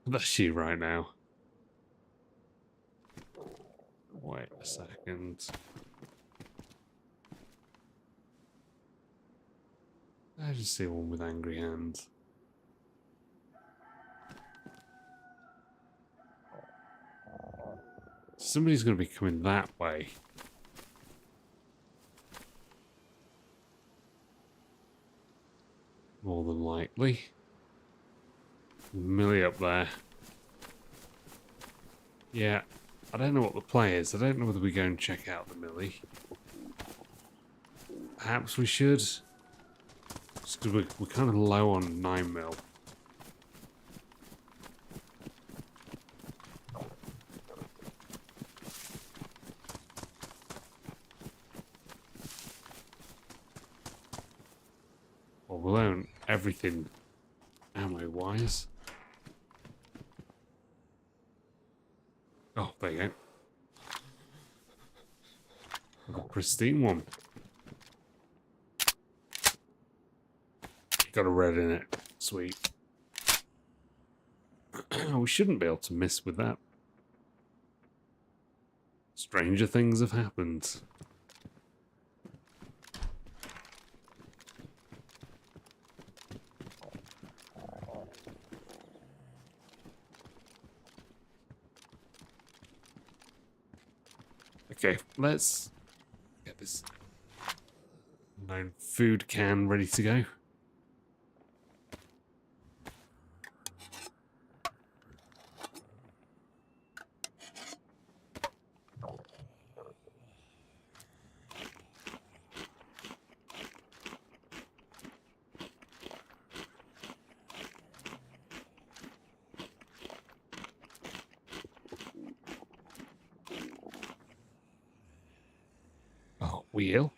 That's you right now. Wait a second. I just see one with angry hands. Somebody's going to be coming that way. More than likely. Millie up there. Yeah, I don't know what the play is. I don't know whether we go and check out the Millie. Perhaps we should. Just because we're kind of low on 9mm. we'll own everything ammo-wise. Oh, there you go. A pristine one. Got a red in it. Sweet. We shouldn't be able to miss with that. Stranger things have happened. Okay, let's get this known food can ready to go. Wheel.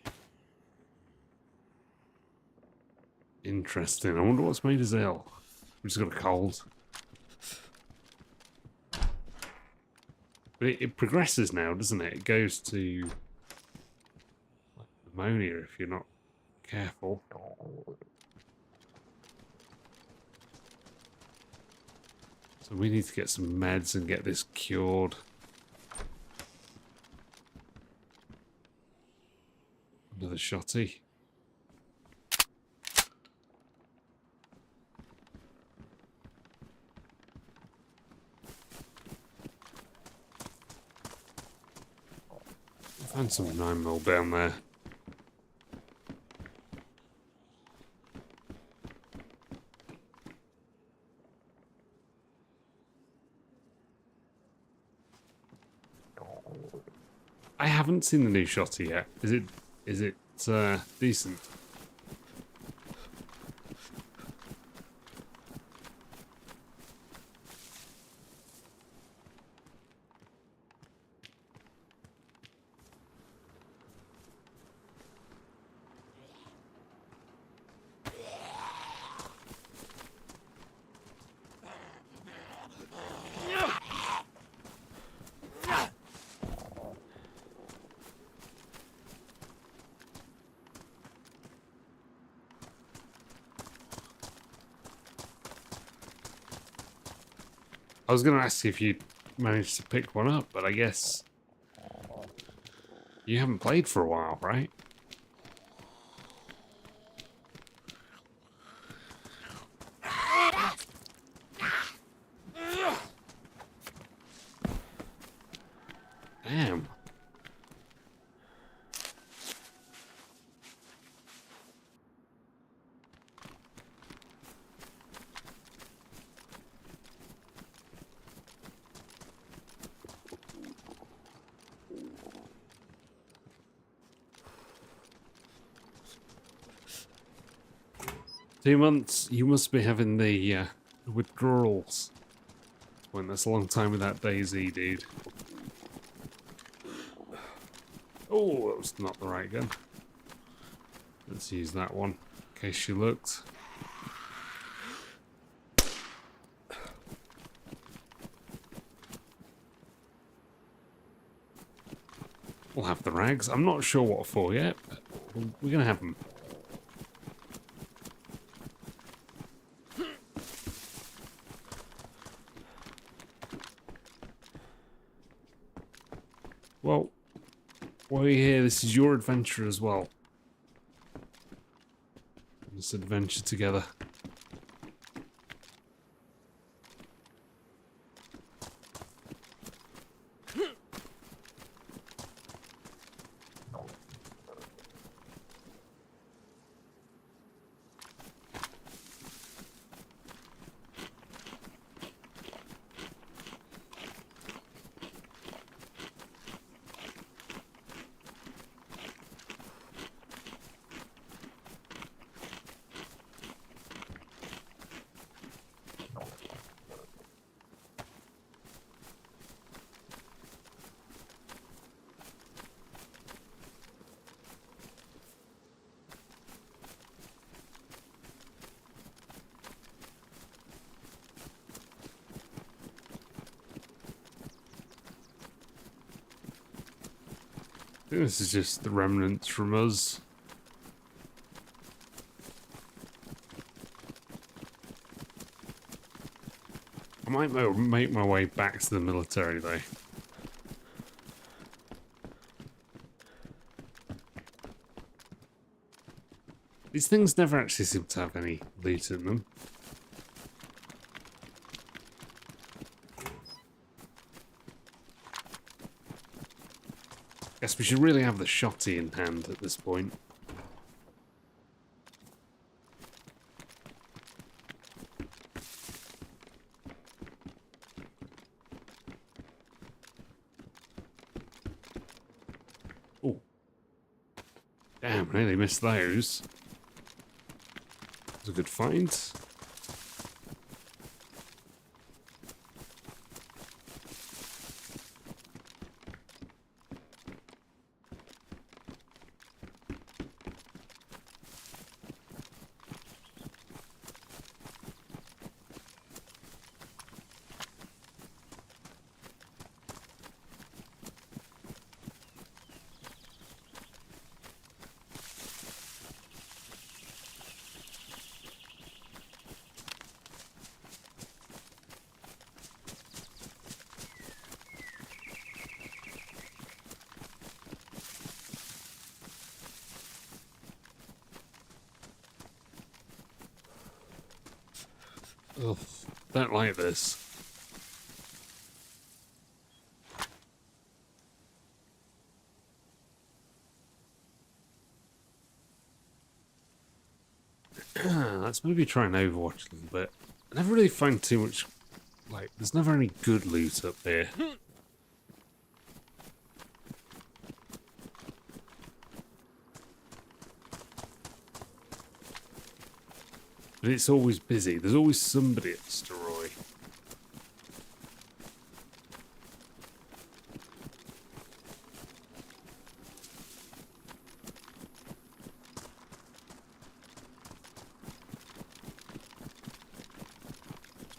Interesting. I wonder what's made us ill. We just got a cold. But it progresses now, doesn't it? It goes to like, pneumonia if you're not careful. So we need to get some meds and get this cured. Another shotty. I found some 9mm down there. I haven't seen the new shotty yet. Is it decent? 'I was going to ask if you managed to pick one up, but I guess you haven't played for a while, right? Damn. $2 months, you must be having the withdrawals. When that's a long time with that DayZ, dude. Oh, that was not the right gun. Let's use that one, in case you looked. We'll have the rags. I'm not sure what for yet, but we're going to have them. Well, while you're here, this is your adventure as well. Let's adventure together. I think this is just the remnants from us. I might make my way back to the military, though. These things never actually seem to have any loot in them. Guess we should really have the shotty in hand at this point. Oh. Damn, nearly missed those. That's a good find. Ugh, don't like this. Let's maybe try and Overwatch a little bit. I never really find too much, like, there's never any good loot up here. But it's always busy. There's always somebody at the Steroy.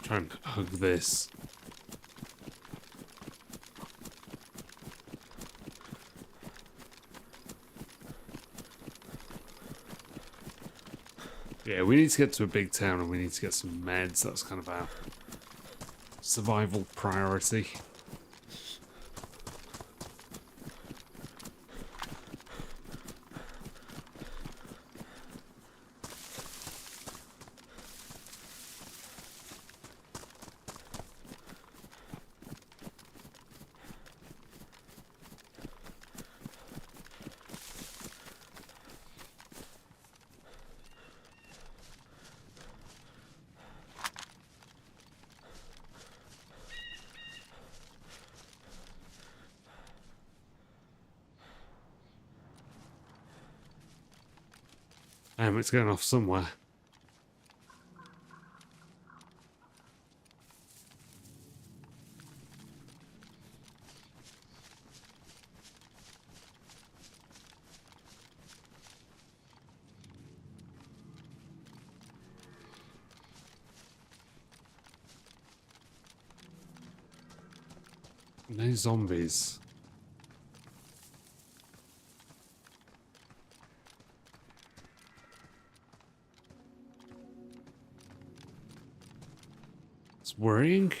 Try and hug this. Yeah, we need to get to a big town and we need to get some meds. That's kind of our survival priority. It's going off somewhere. No zombies. It's worrying.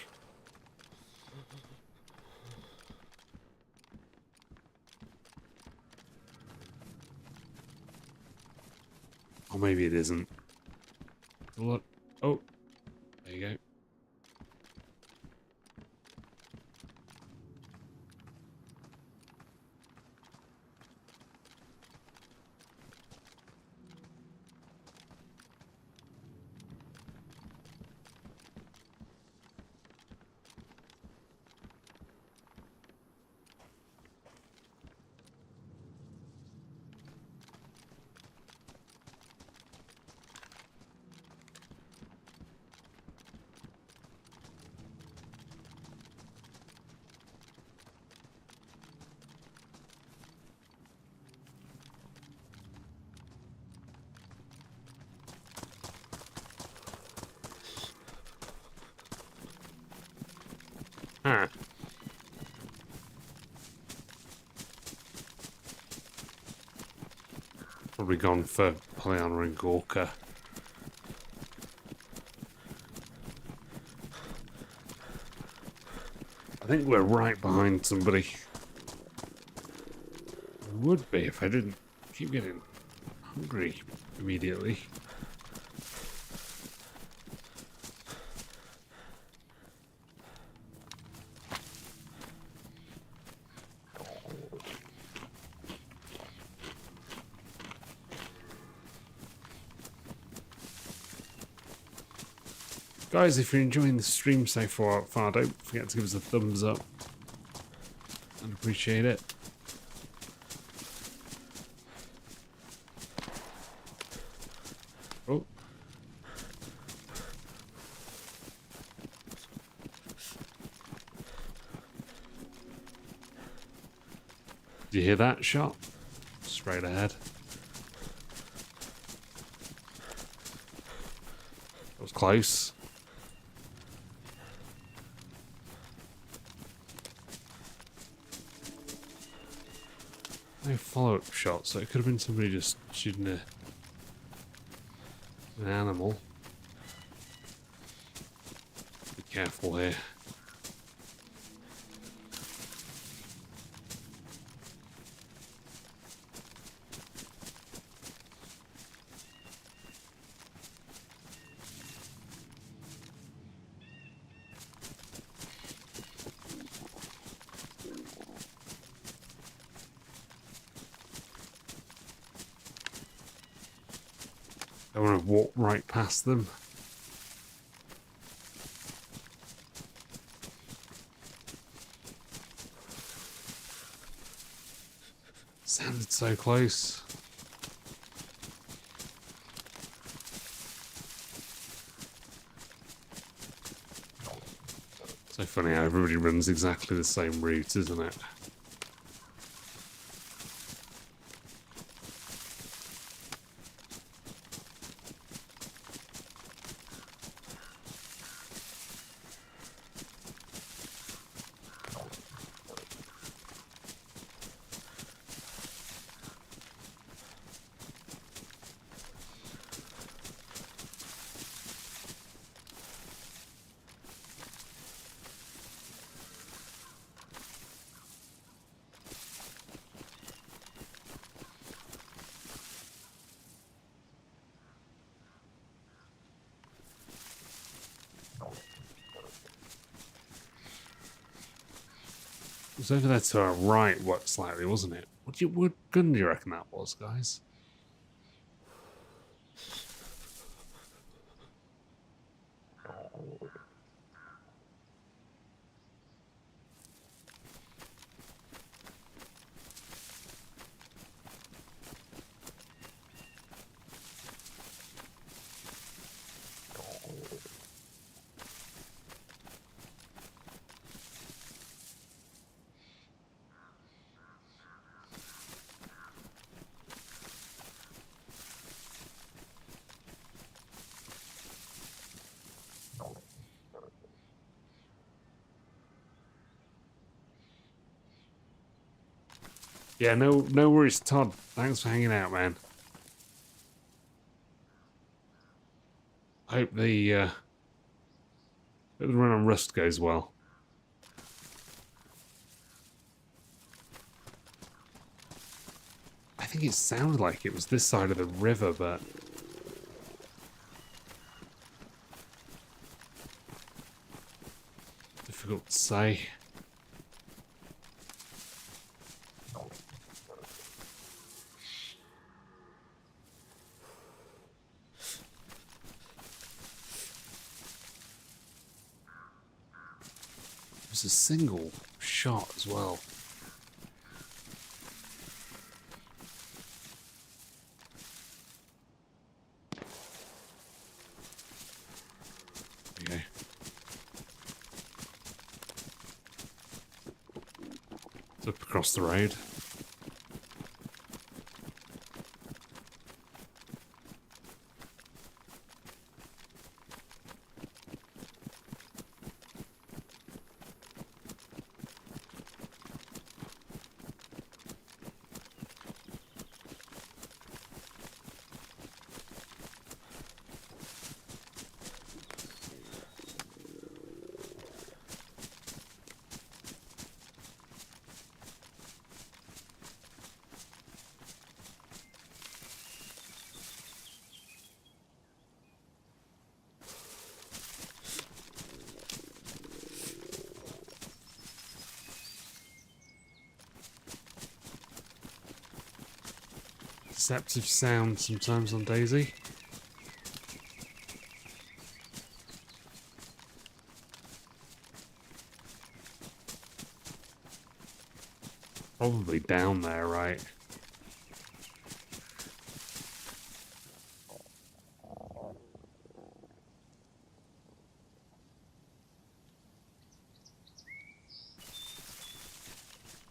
Or maybe it isn't. Look. Oh, there you go. Probably gone for Pollyanna and Gorka. I think we're right behind somebody. We would be if I didn't keep getting hungry immediately. Guys, if you're enjoying the stream so far, don't forget to give us a thumbs up. I'd appreciate it. Oh. Did you hear that shot? Straight ahead. That was close. No follow-up shot, so it could have been somebody just shooting an animal. Be careful here. I want to walk right past them. Sounded so close. So funny how everybody runs exactly the same route, isn't it? It was over there to our right, what slightly, wasn't it? What gun do you reckon that was, guys? Yeah, no worries, Todd. Thanks for hanging out, man. Hope the run on Rust goes well. I think it sounded like it was this side of the river, but difficult to say. It was a single shot as well. Okay. It's up across the road. deceptive sound sometimes on DayZ. Probably down there, right?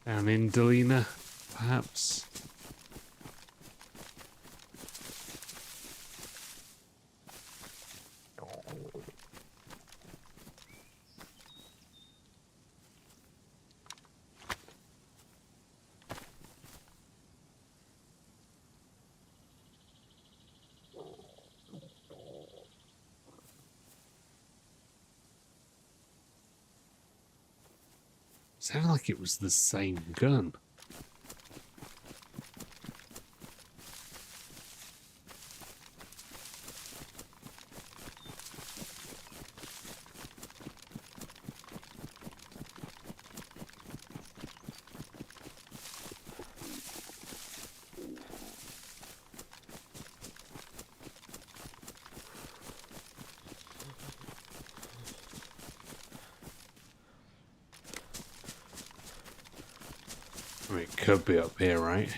Down in Delina, perhaps. Sounded like it was the same gun. I mean, it could be up here, right?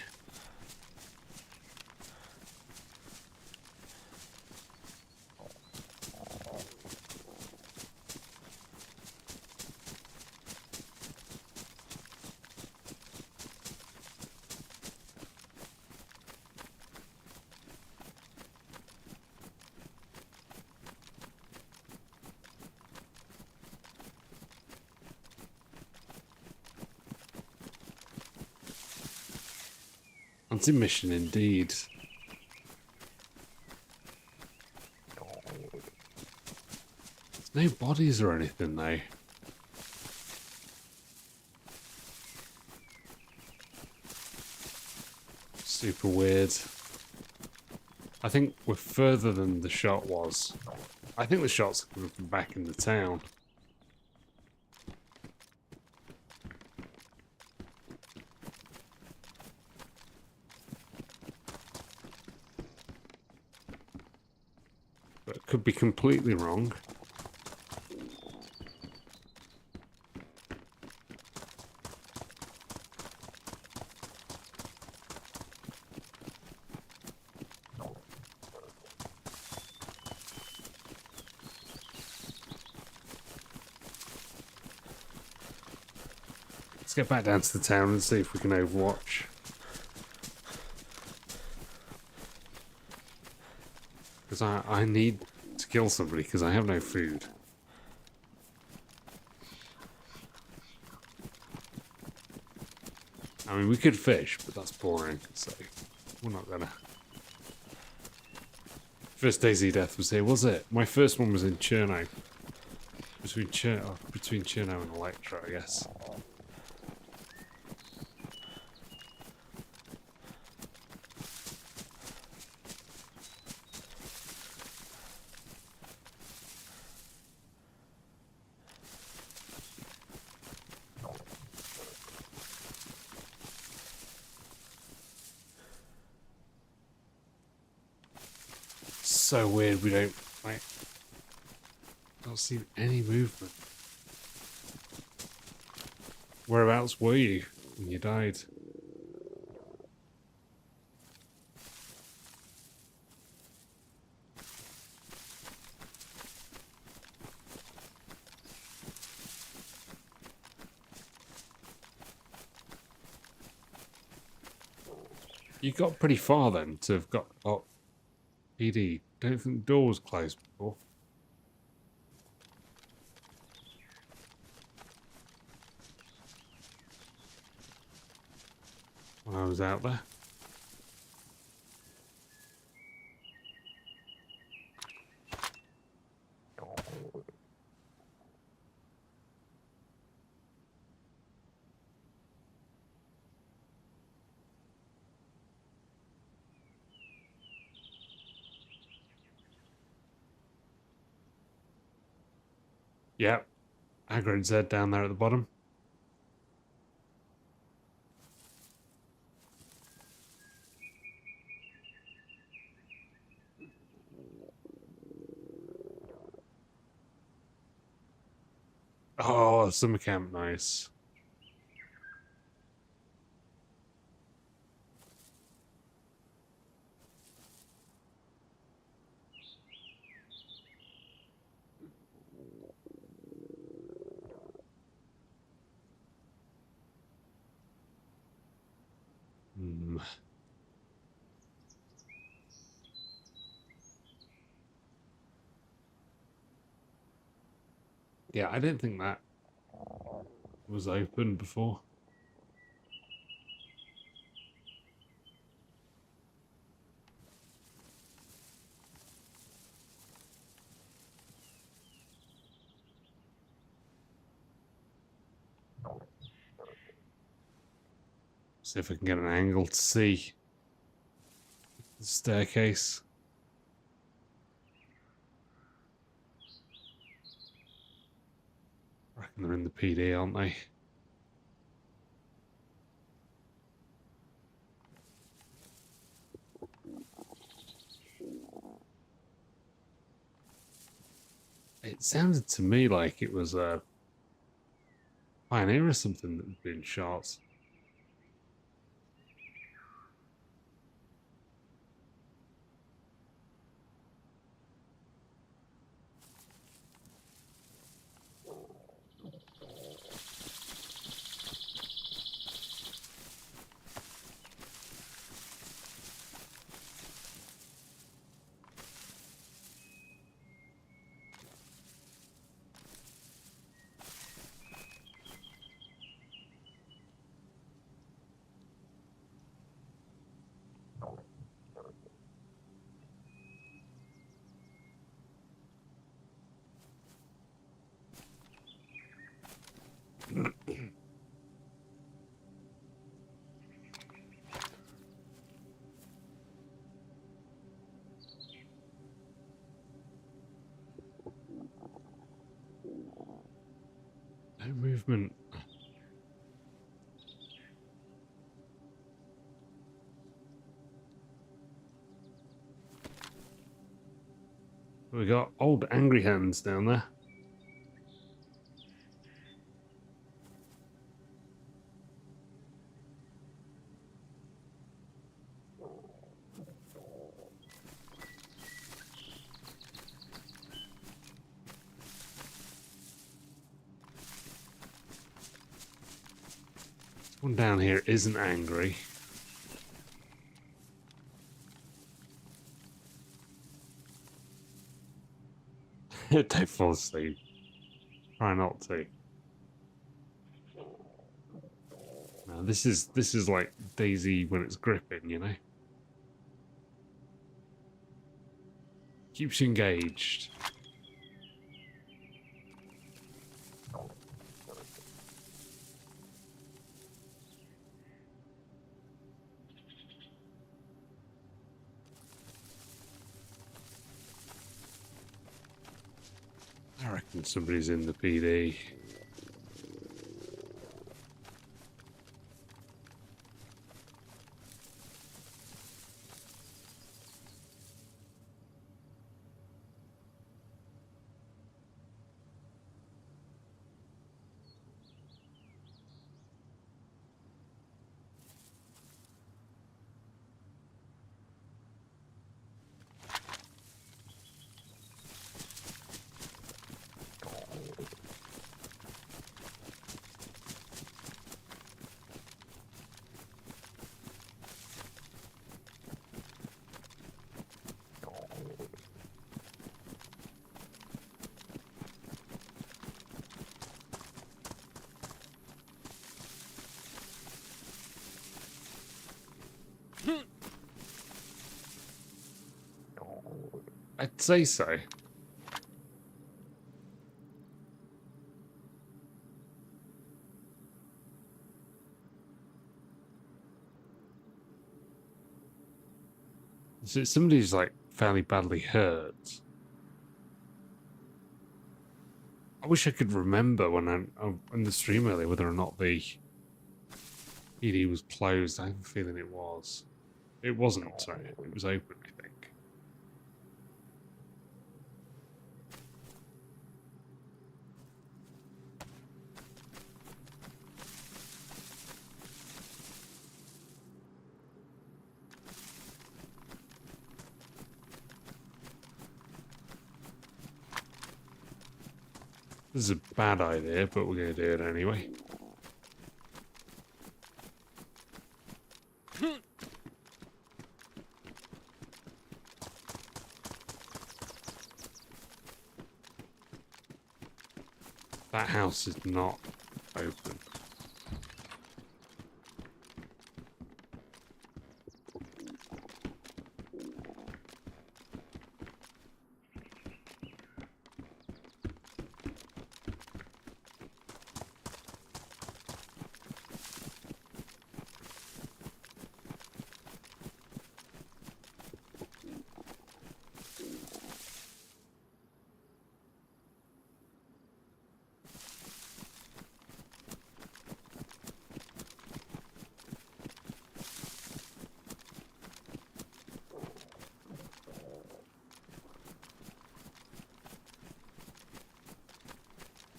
Hunting mission indeed. There's no bodies or anything though. Super weird. I think we're further than the shot was. I think the shot's coming from back in the town. But it could be completely wrong. Let's get back down to the town and see if we can overwatch. Because I need to kill somebody because I have no food. I mean, we could fish, but that's boring, so we're not gonna. First DayZ death was here, was it? My first one was in Cherno. Between Cherno and Electra, I guess. So weird, we don't see any movement. Whereabouts were you when you died? You got pretty far then to have got PD. Don't think the door was closed before. When I was out there. Yep. Aggroed Z down there at the bottom. Oh, summer camp, nice. Hmm. Yeah, I didn't think that was open before. See if I can get an angle to see the staircase. I reckon they're in the PD, aren't they? It sounded to me like it was a pioneer or something that had been shot. No movement. We got old angry hands down there. One down here isn't angry. Don't fall asleep. Try not to. No, this is like DayZ when it's gripping, you know? Keeps you engaged. I reckon somebody's in the PD. I'd say so. So somebody's like fairly badly hurt. I wish I could remember when I'm in the stream earlier whether or not the PD was closed. I have a feeling it was. It wasn't, sorry. It was open, I think. This is a bad idea, but we're going to do it anyway. That house is not open.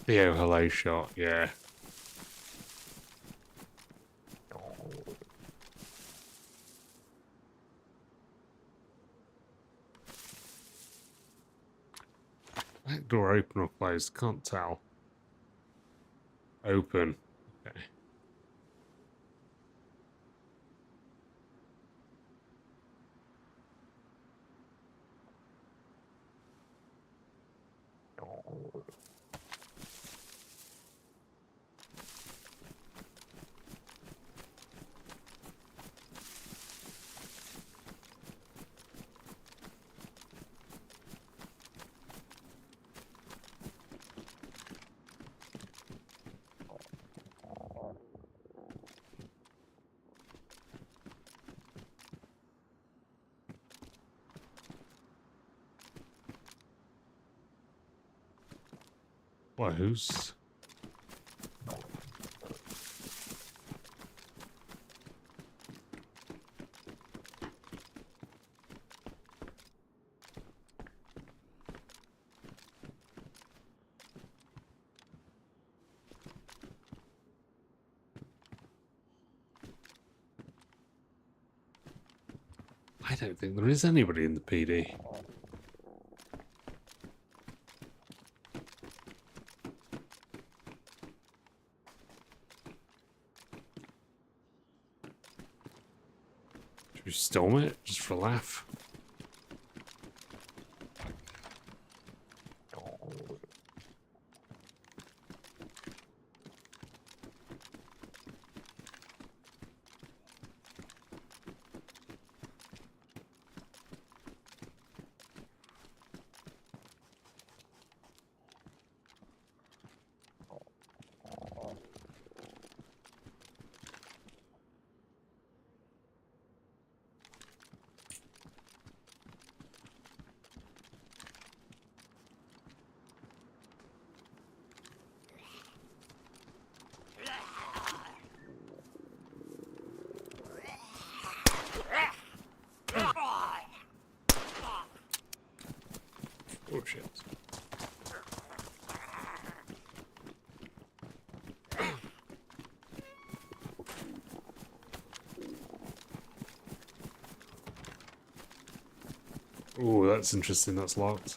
The oh hello shot, yeah. Back door open or closed? Can't tell. Open. Okay. Well, who's... I don't think there is anybody in the PD. Should we storm it just for a laugh? Oh shit. Oh, that's interesting. That's locked.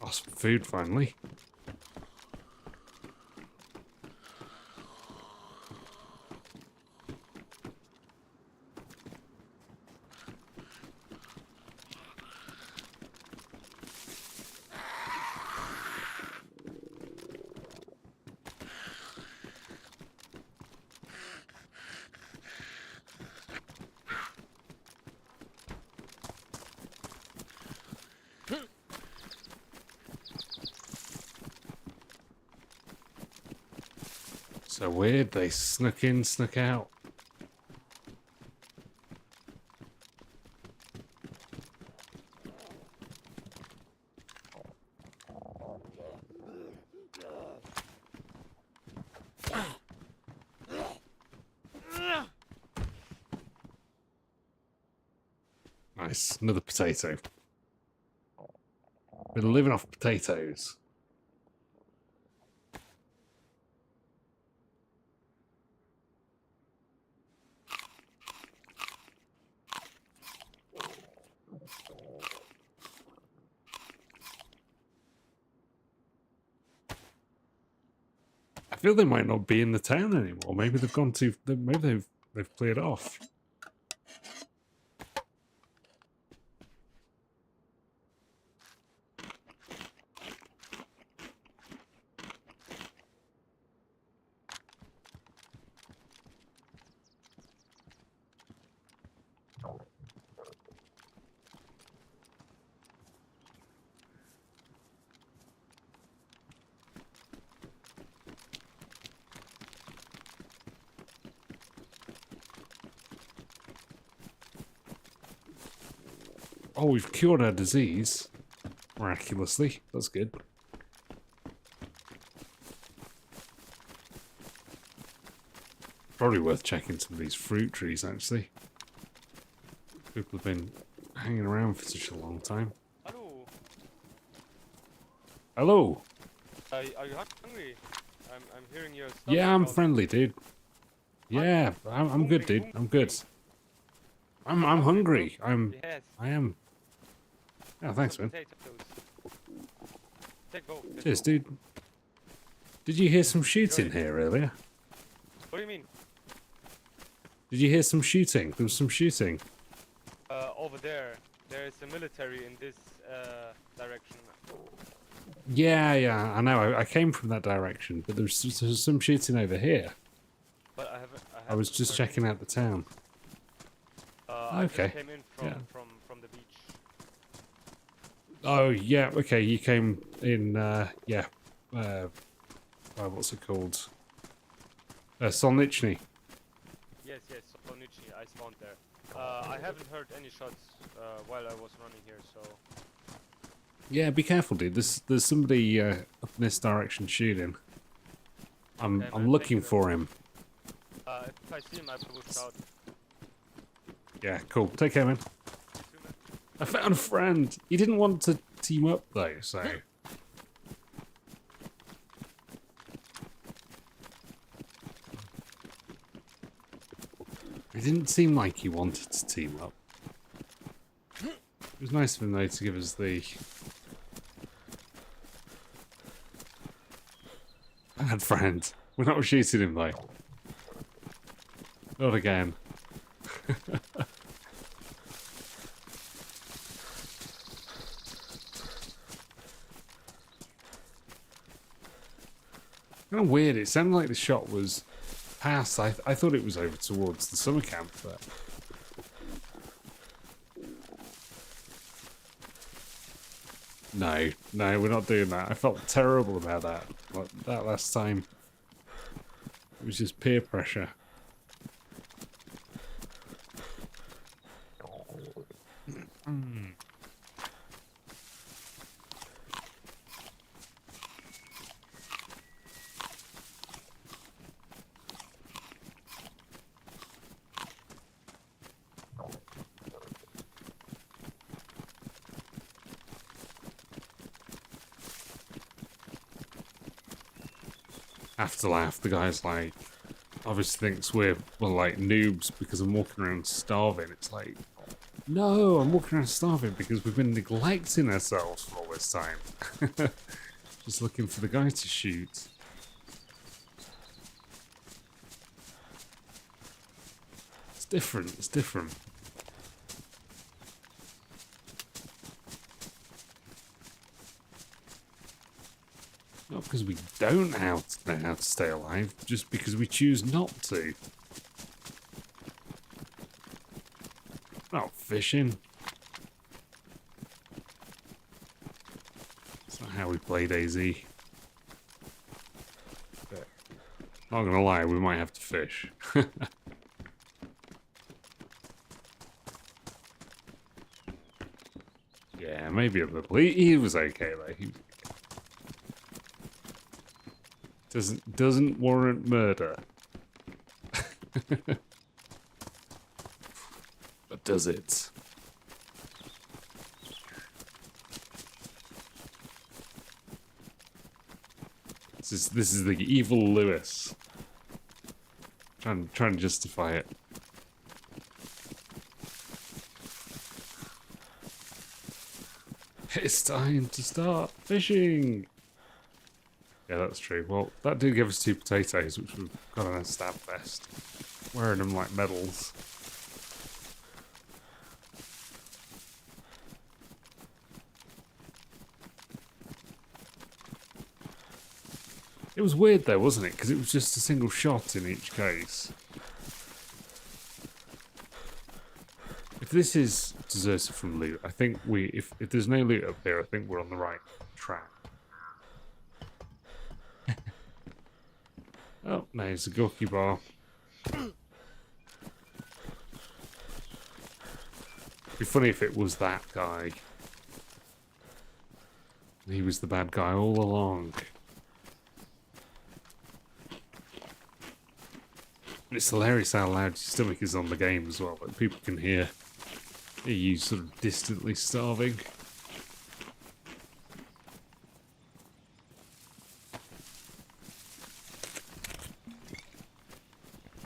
Oh, some food finally. So weird, they snuck in, snuck out. Nice, another potato. Been living off potatoes. I feel they might not be in the town anymore. Maybe they've gone to. Maybe they've cleared off. Oh, we've cured our disease. Miraculously. That's good. Probably worth checking some of these fruit trees, actually. People have been hanging around for such a long time. Hello. Hello. Are you hungry? I'm hearing your stuff. Yeah, I'm about- friendly, dude. Yeah, I'm good, dude. I'm good. I'm hungry. Yes. I am. Yeah, thanks, man. Potatoes. Take both. Cheers, dude. Did you hear some shooting here earlier? What do you mean? Did you hear some shooting? There was some shooting. Over there. There is a military in this direction. Yeah, I know. I came from that direction, but there's some shooting over here. But I I was just checking out the town. I Okay. just came in from the beach. Oh, yeah, okay, you came in, yeah. What's it called? Solnichny. Yes, Sonichi. I spawned there. I haven't heard any shots while I was running here, so. Yeah, be careful, dude. There's somebody up in this direction shooting. I'm man, looking thank you. for him. If I see him, I will shout. Yeah, cool. Take care, man. I found a friend. He didn't want to team up though, so. It didn't seem like he wanted to team up. It was nice of him though to give us the bad friend. We're not shooting him though. Not again. Kind of weird. It sounded like the shot was past. I thought it was over towards the summer camp, but no, we're not doing that. I felt terrible about that. Like that last time. It was just peer pressure. Have to laugh. The guy's like, obviously thinks we're like noobs because I'm walking around starving. It's like, no, I'm walking around starving because we've been neglecting ourselves for all this time. Just looking for the guy to shoot. It's different. It's different. Not because we don't know how to stay alive, just because we choose not to. Not fishing. That's not how we play DayZ. But not gonna lie, we might have to fish. Yeah, maybe a little. He was okay though. He doesn't warrant murder. But does it? This is the evil Lewis. Trying to justify it. It's time to start fishing. Yeah, that's true. Well, that did give us 2 potatoes, which we've got on a stab vest. Wearing them like medals. It was weird though, wasn't it? Because it was just a single shot in each case. If this is deserted from loot, I think if there's no loot up here, I think we're on the right track. Oh, no, it's a Gorky bar. It'd be funny if it was that guy. He was the bad guy all along. It's hilarious how loud your stomach is on the game as well. Like people can hear you sort of distantly starving.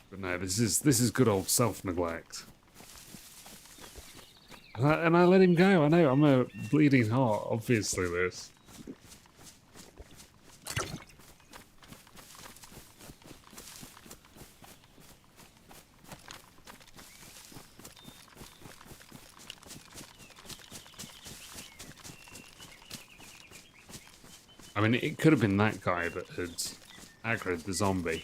But no, this is good old self-neglect. And I let him go. I know I'm a bleeding heart. Obviously, this. I mean, it could have been that guy that had aggroed the zombie.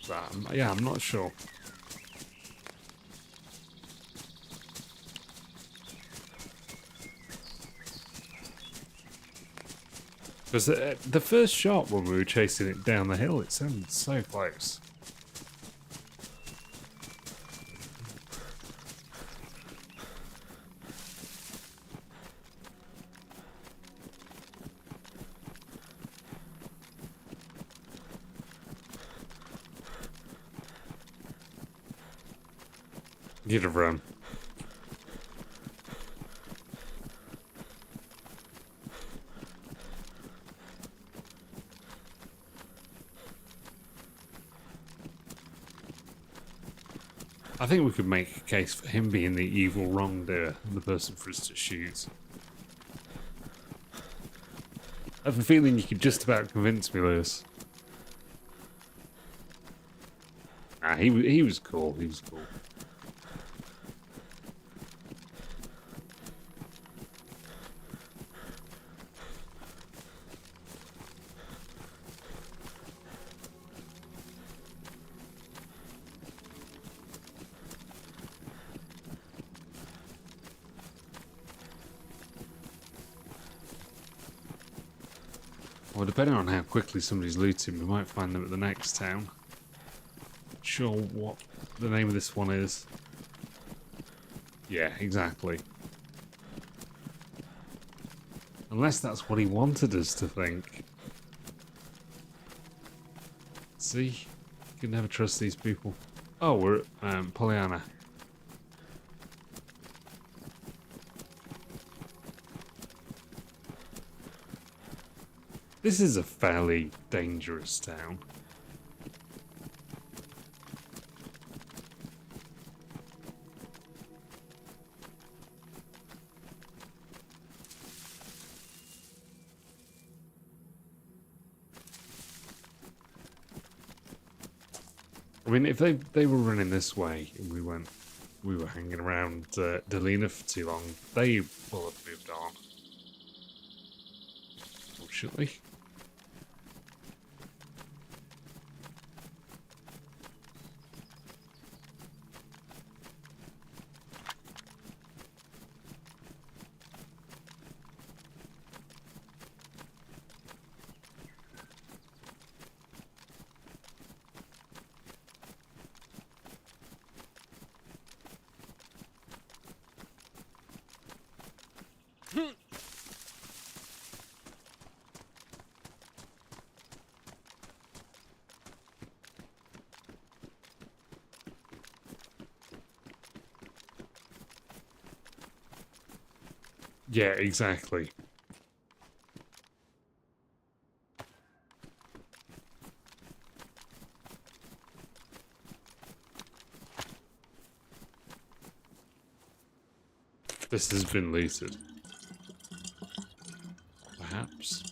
But, yeah, I'm not sure. Because the first shot when we were chasing it down the hill, it sounded so close. You'd have run. I think we could make a case for him being the evil wrongdoer and the person for us to shoot. I have a feeling you could just about convince me, Lewis. Ah, he was cool. He was cool. Well, depending on how quickly somebody's looting, we might find them at the next town. Not sure what the name of this one is. Yeah, exactly. Unless that's what he wanted us to think. See? You can never trust these people. Oh, we're at Pollyanna. This is a fairly dangerous town. I mean, if they were running this way and we were hanging around Delina for too long, they will have moved on. Unfortunately. Yeah, exactly. this has been looted. Perhaps.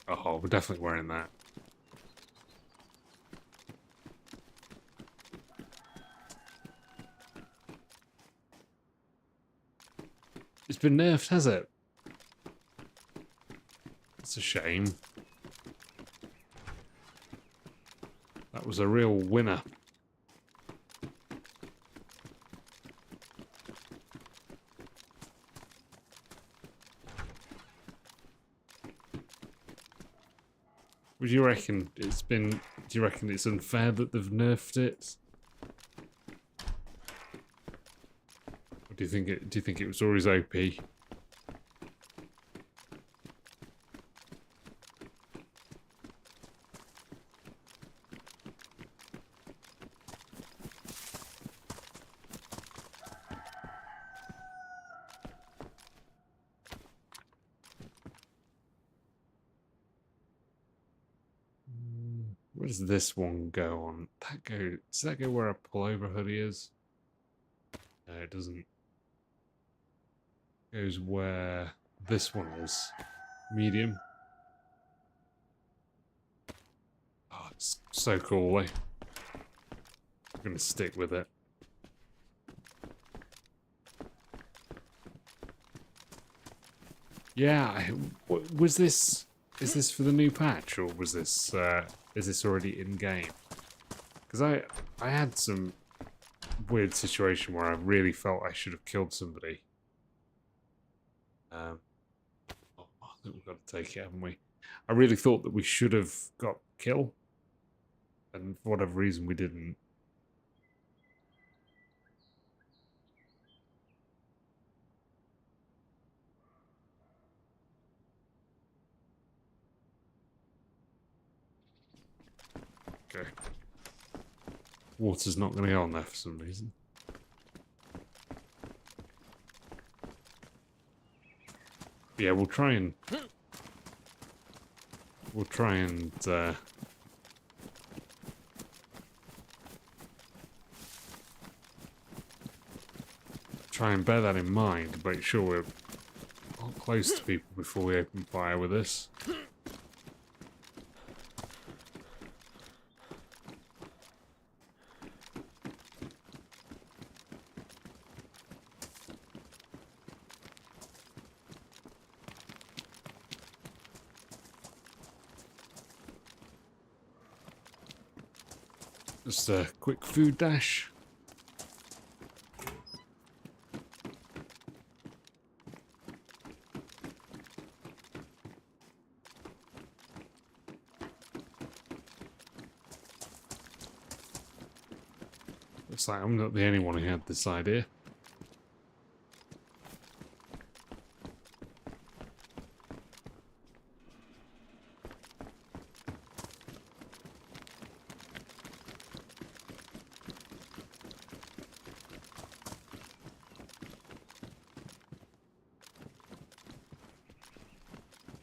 Oh, we're definitely wearing that. It's been nerfed, has it? It's a shame. That was a real winner. Would you reckon it's been... Do you reckon it's unfair that they've nerfed it? Or do you think it was always OP? Where does this one go on? Does that go where a pullover hoodie is? No, it doesn't. It goes where this one is. Medium. Oh, it's so cool, eh? I'm gonna stick with it. Yeah, was this... Is this for the new patch, or was this... is this already in-game? Because I had some weird situation where I really felt I should have killed somebody. Oh, I think we've got to take it, haven't we? I really thought that we should have got kill, and for whatever reason we didn't. Okay. Water's not going to go on there for some reason. Yeah, we'll try and bear that in mind, make sure we're not close to people before we open fire with this. Just a quick food dash. Looks like I'm not the only one who had this idea.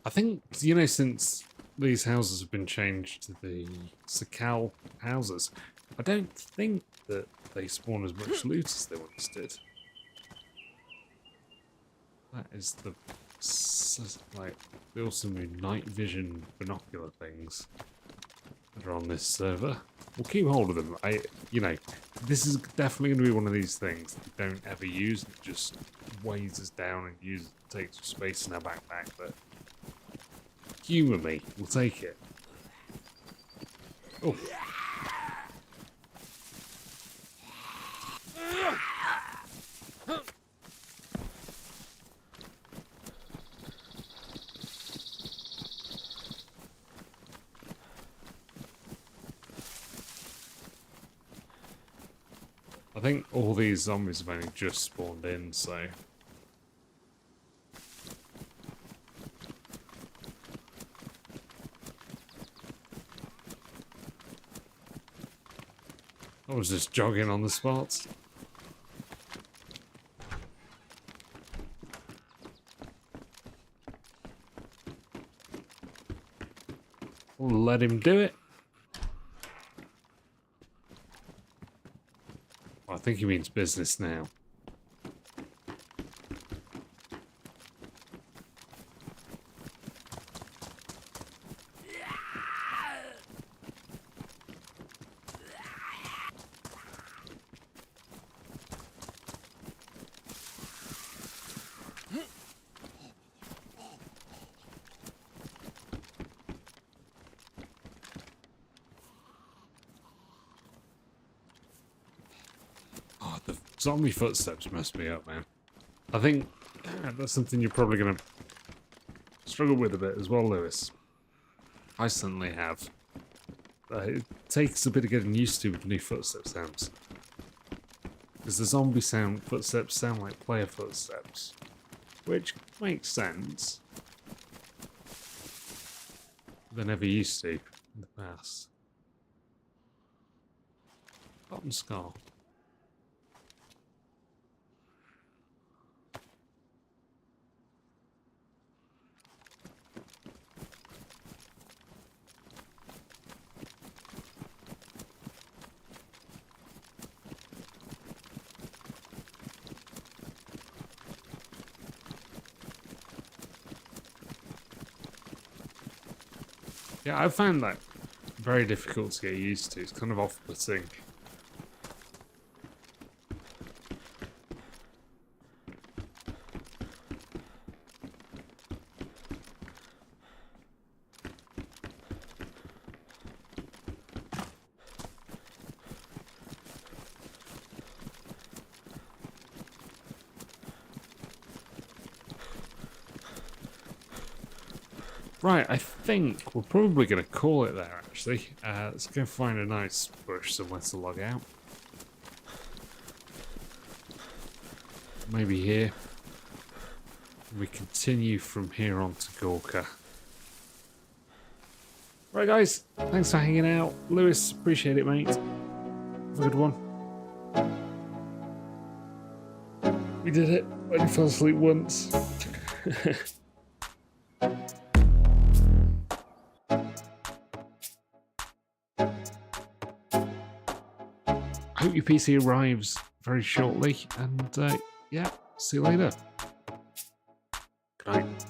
I think, you know, since these houses have been changed to the Sakal houses, I don't think that they spawn as much loot as they once did. That is the, like, the awesome new night vision binocular things that are on this server. We'll keep hold of them. You know, this is definitely going to be one of these things that we don't ever use. It just weighs us down and takes up space in our backpack, but humour me, we'll take it. Oh. I think all these zombies have only just spawned in, so... I was just jogging on the spot. We'll let him do it. Well, I think he means business now. Oh, the zombie footsteps messed me up, man. I think that's something you're probably going to struggle with a bit as well, Lewis. I certainly have. It takes a bit of getting used to with new footstep sounds. Because the zombie footsteps sound like player footsteps. Which makes sense. They never used to in the past. Bottom skull. Yeah, I found that very difficult to get used to. It's kind of off-putting. Right, I think we're probably going to call it there, actually. Let's go find a nice bush somewhere to log out. Maybe here. We continue from here on to Gorka. Right, guys. Thanks for hanging out. Lewis, appreciate it, mate. Have a good one. We did it. I only fell asleep once. I hope your PC arrives very shortly, and yeah, see you later. Good night.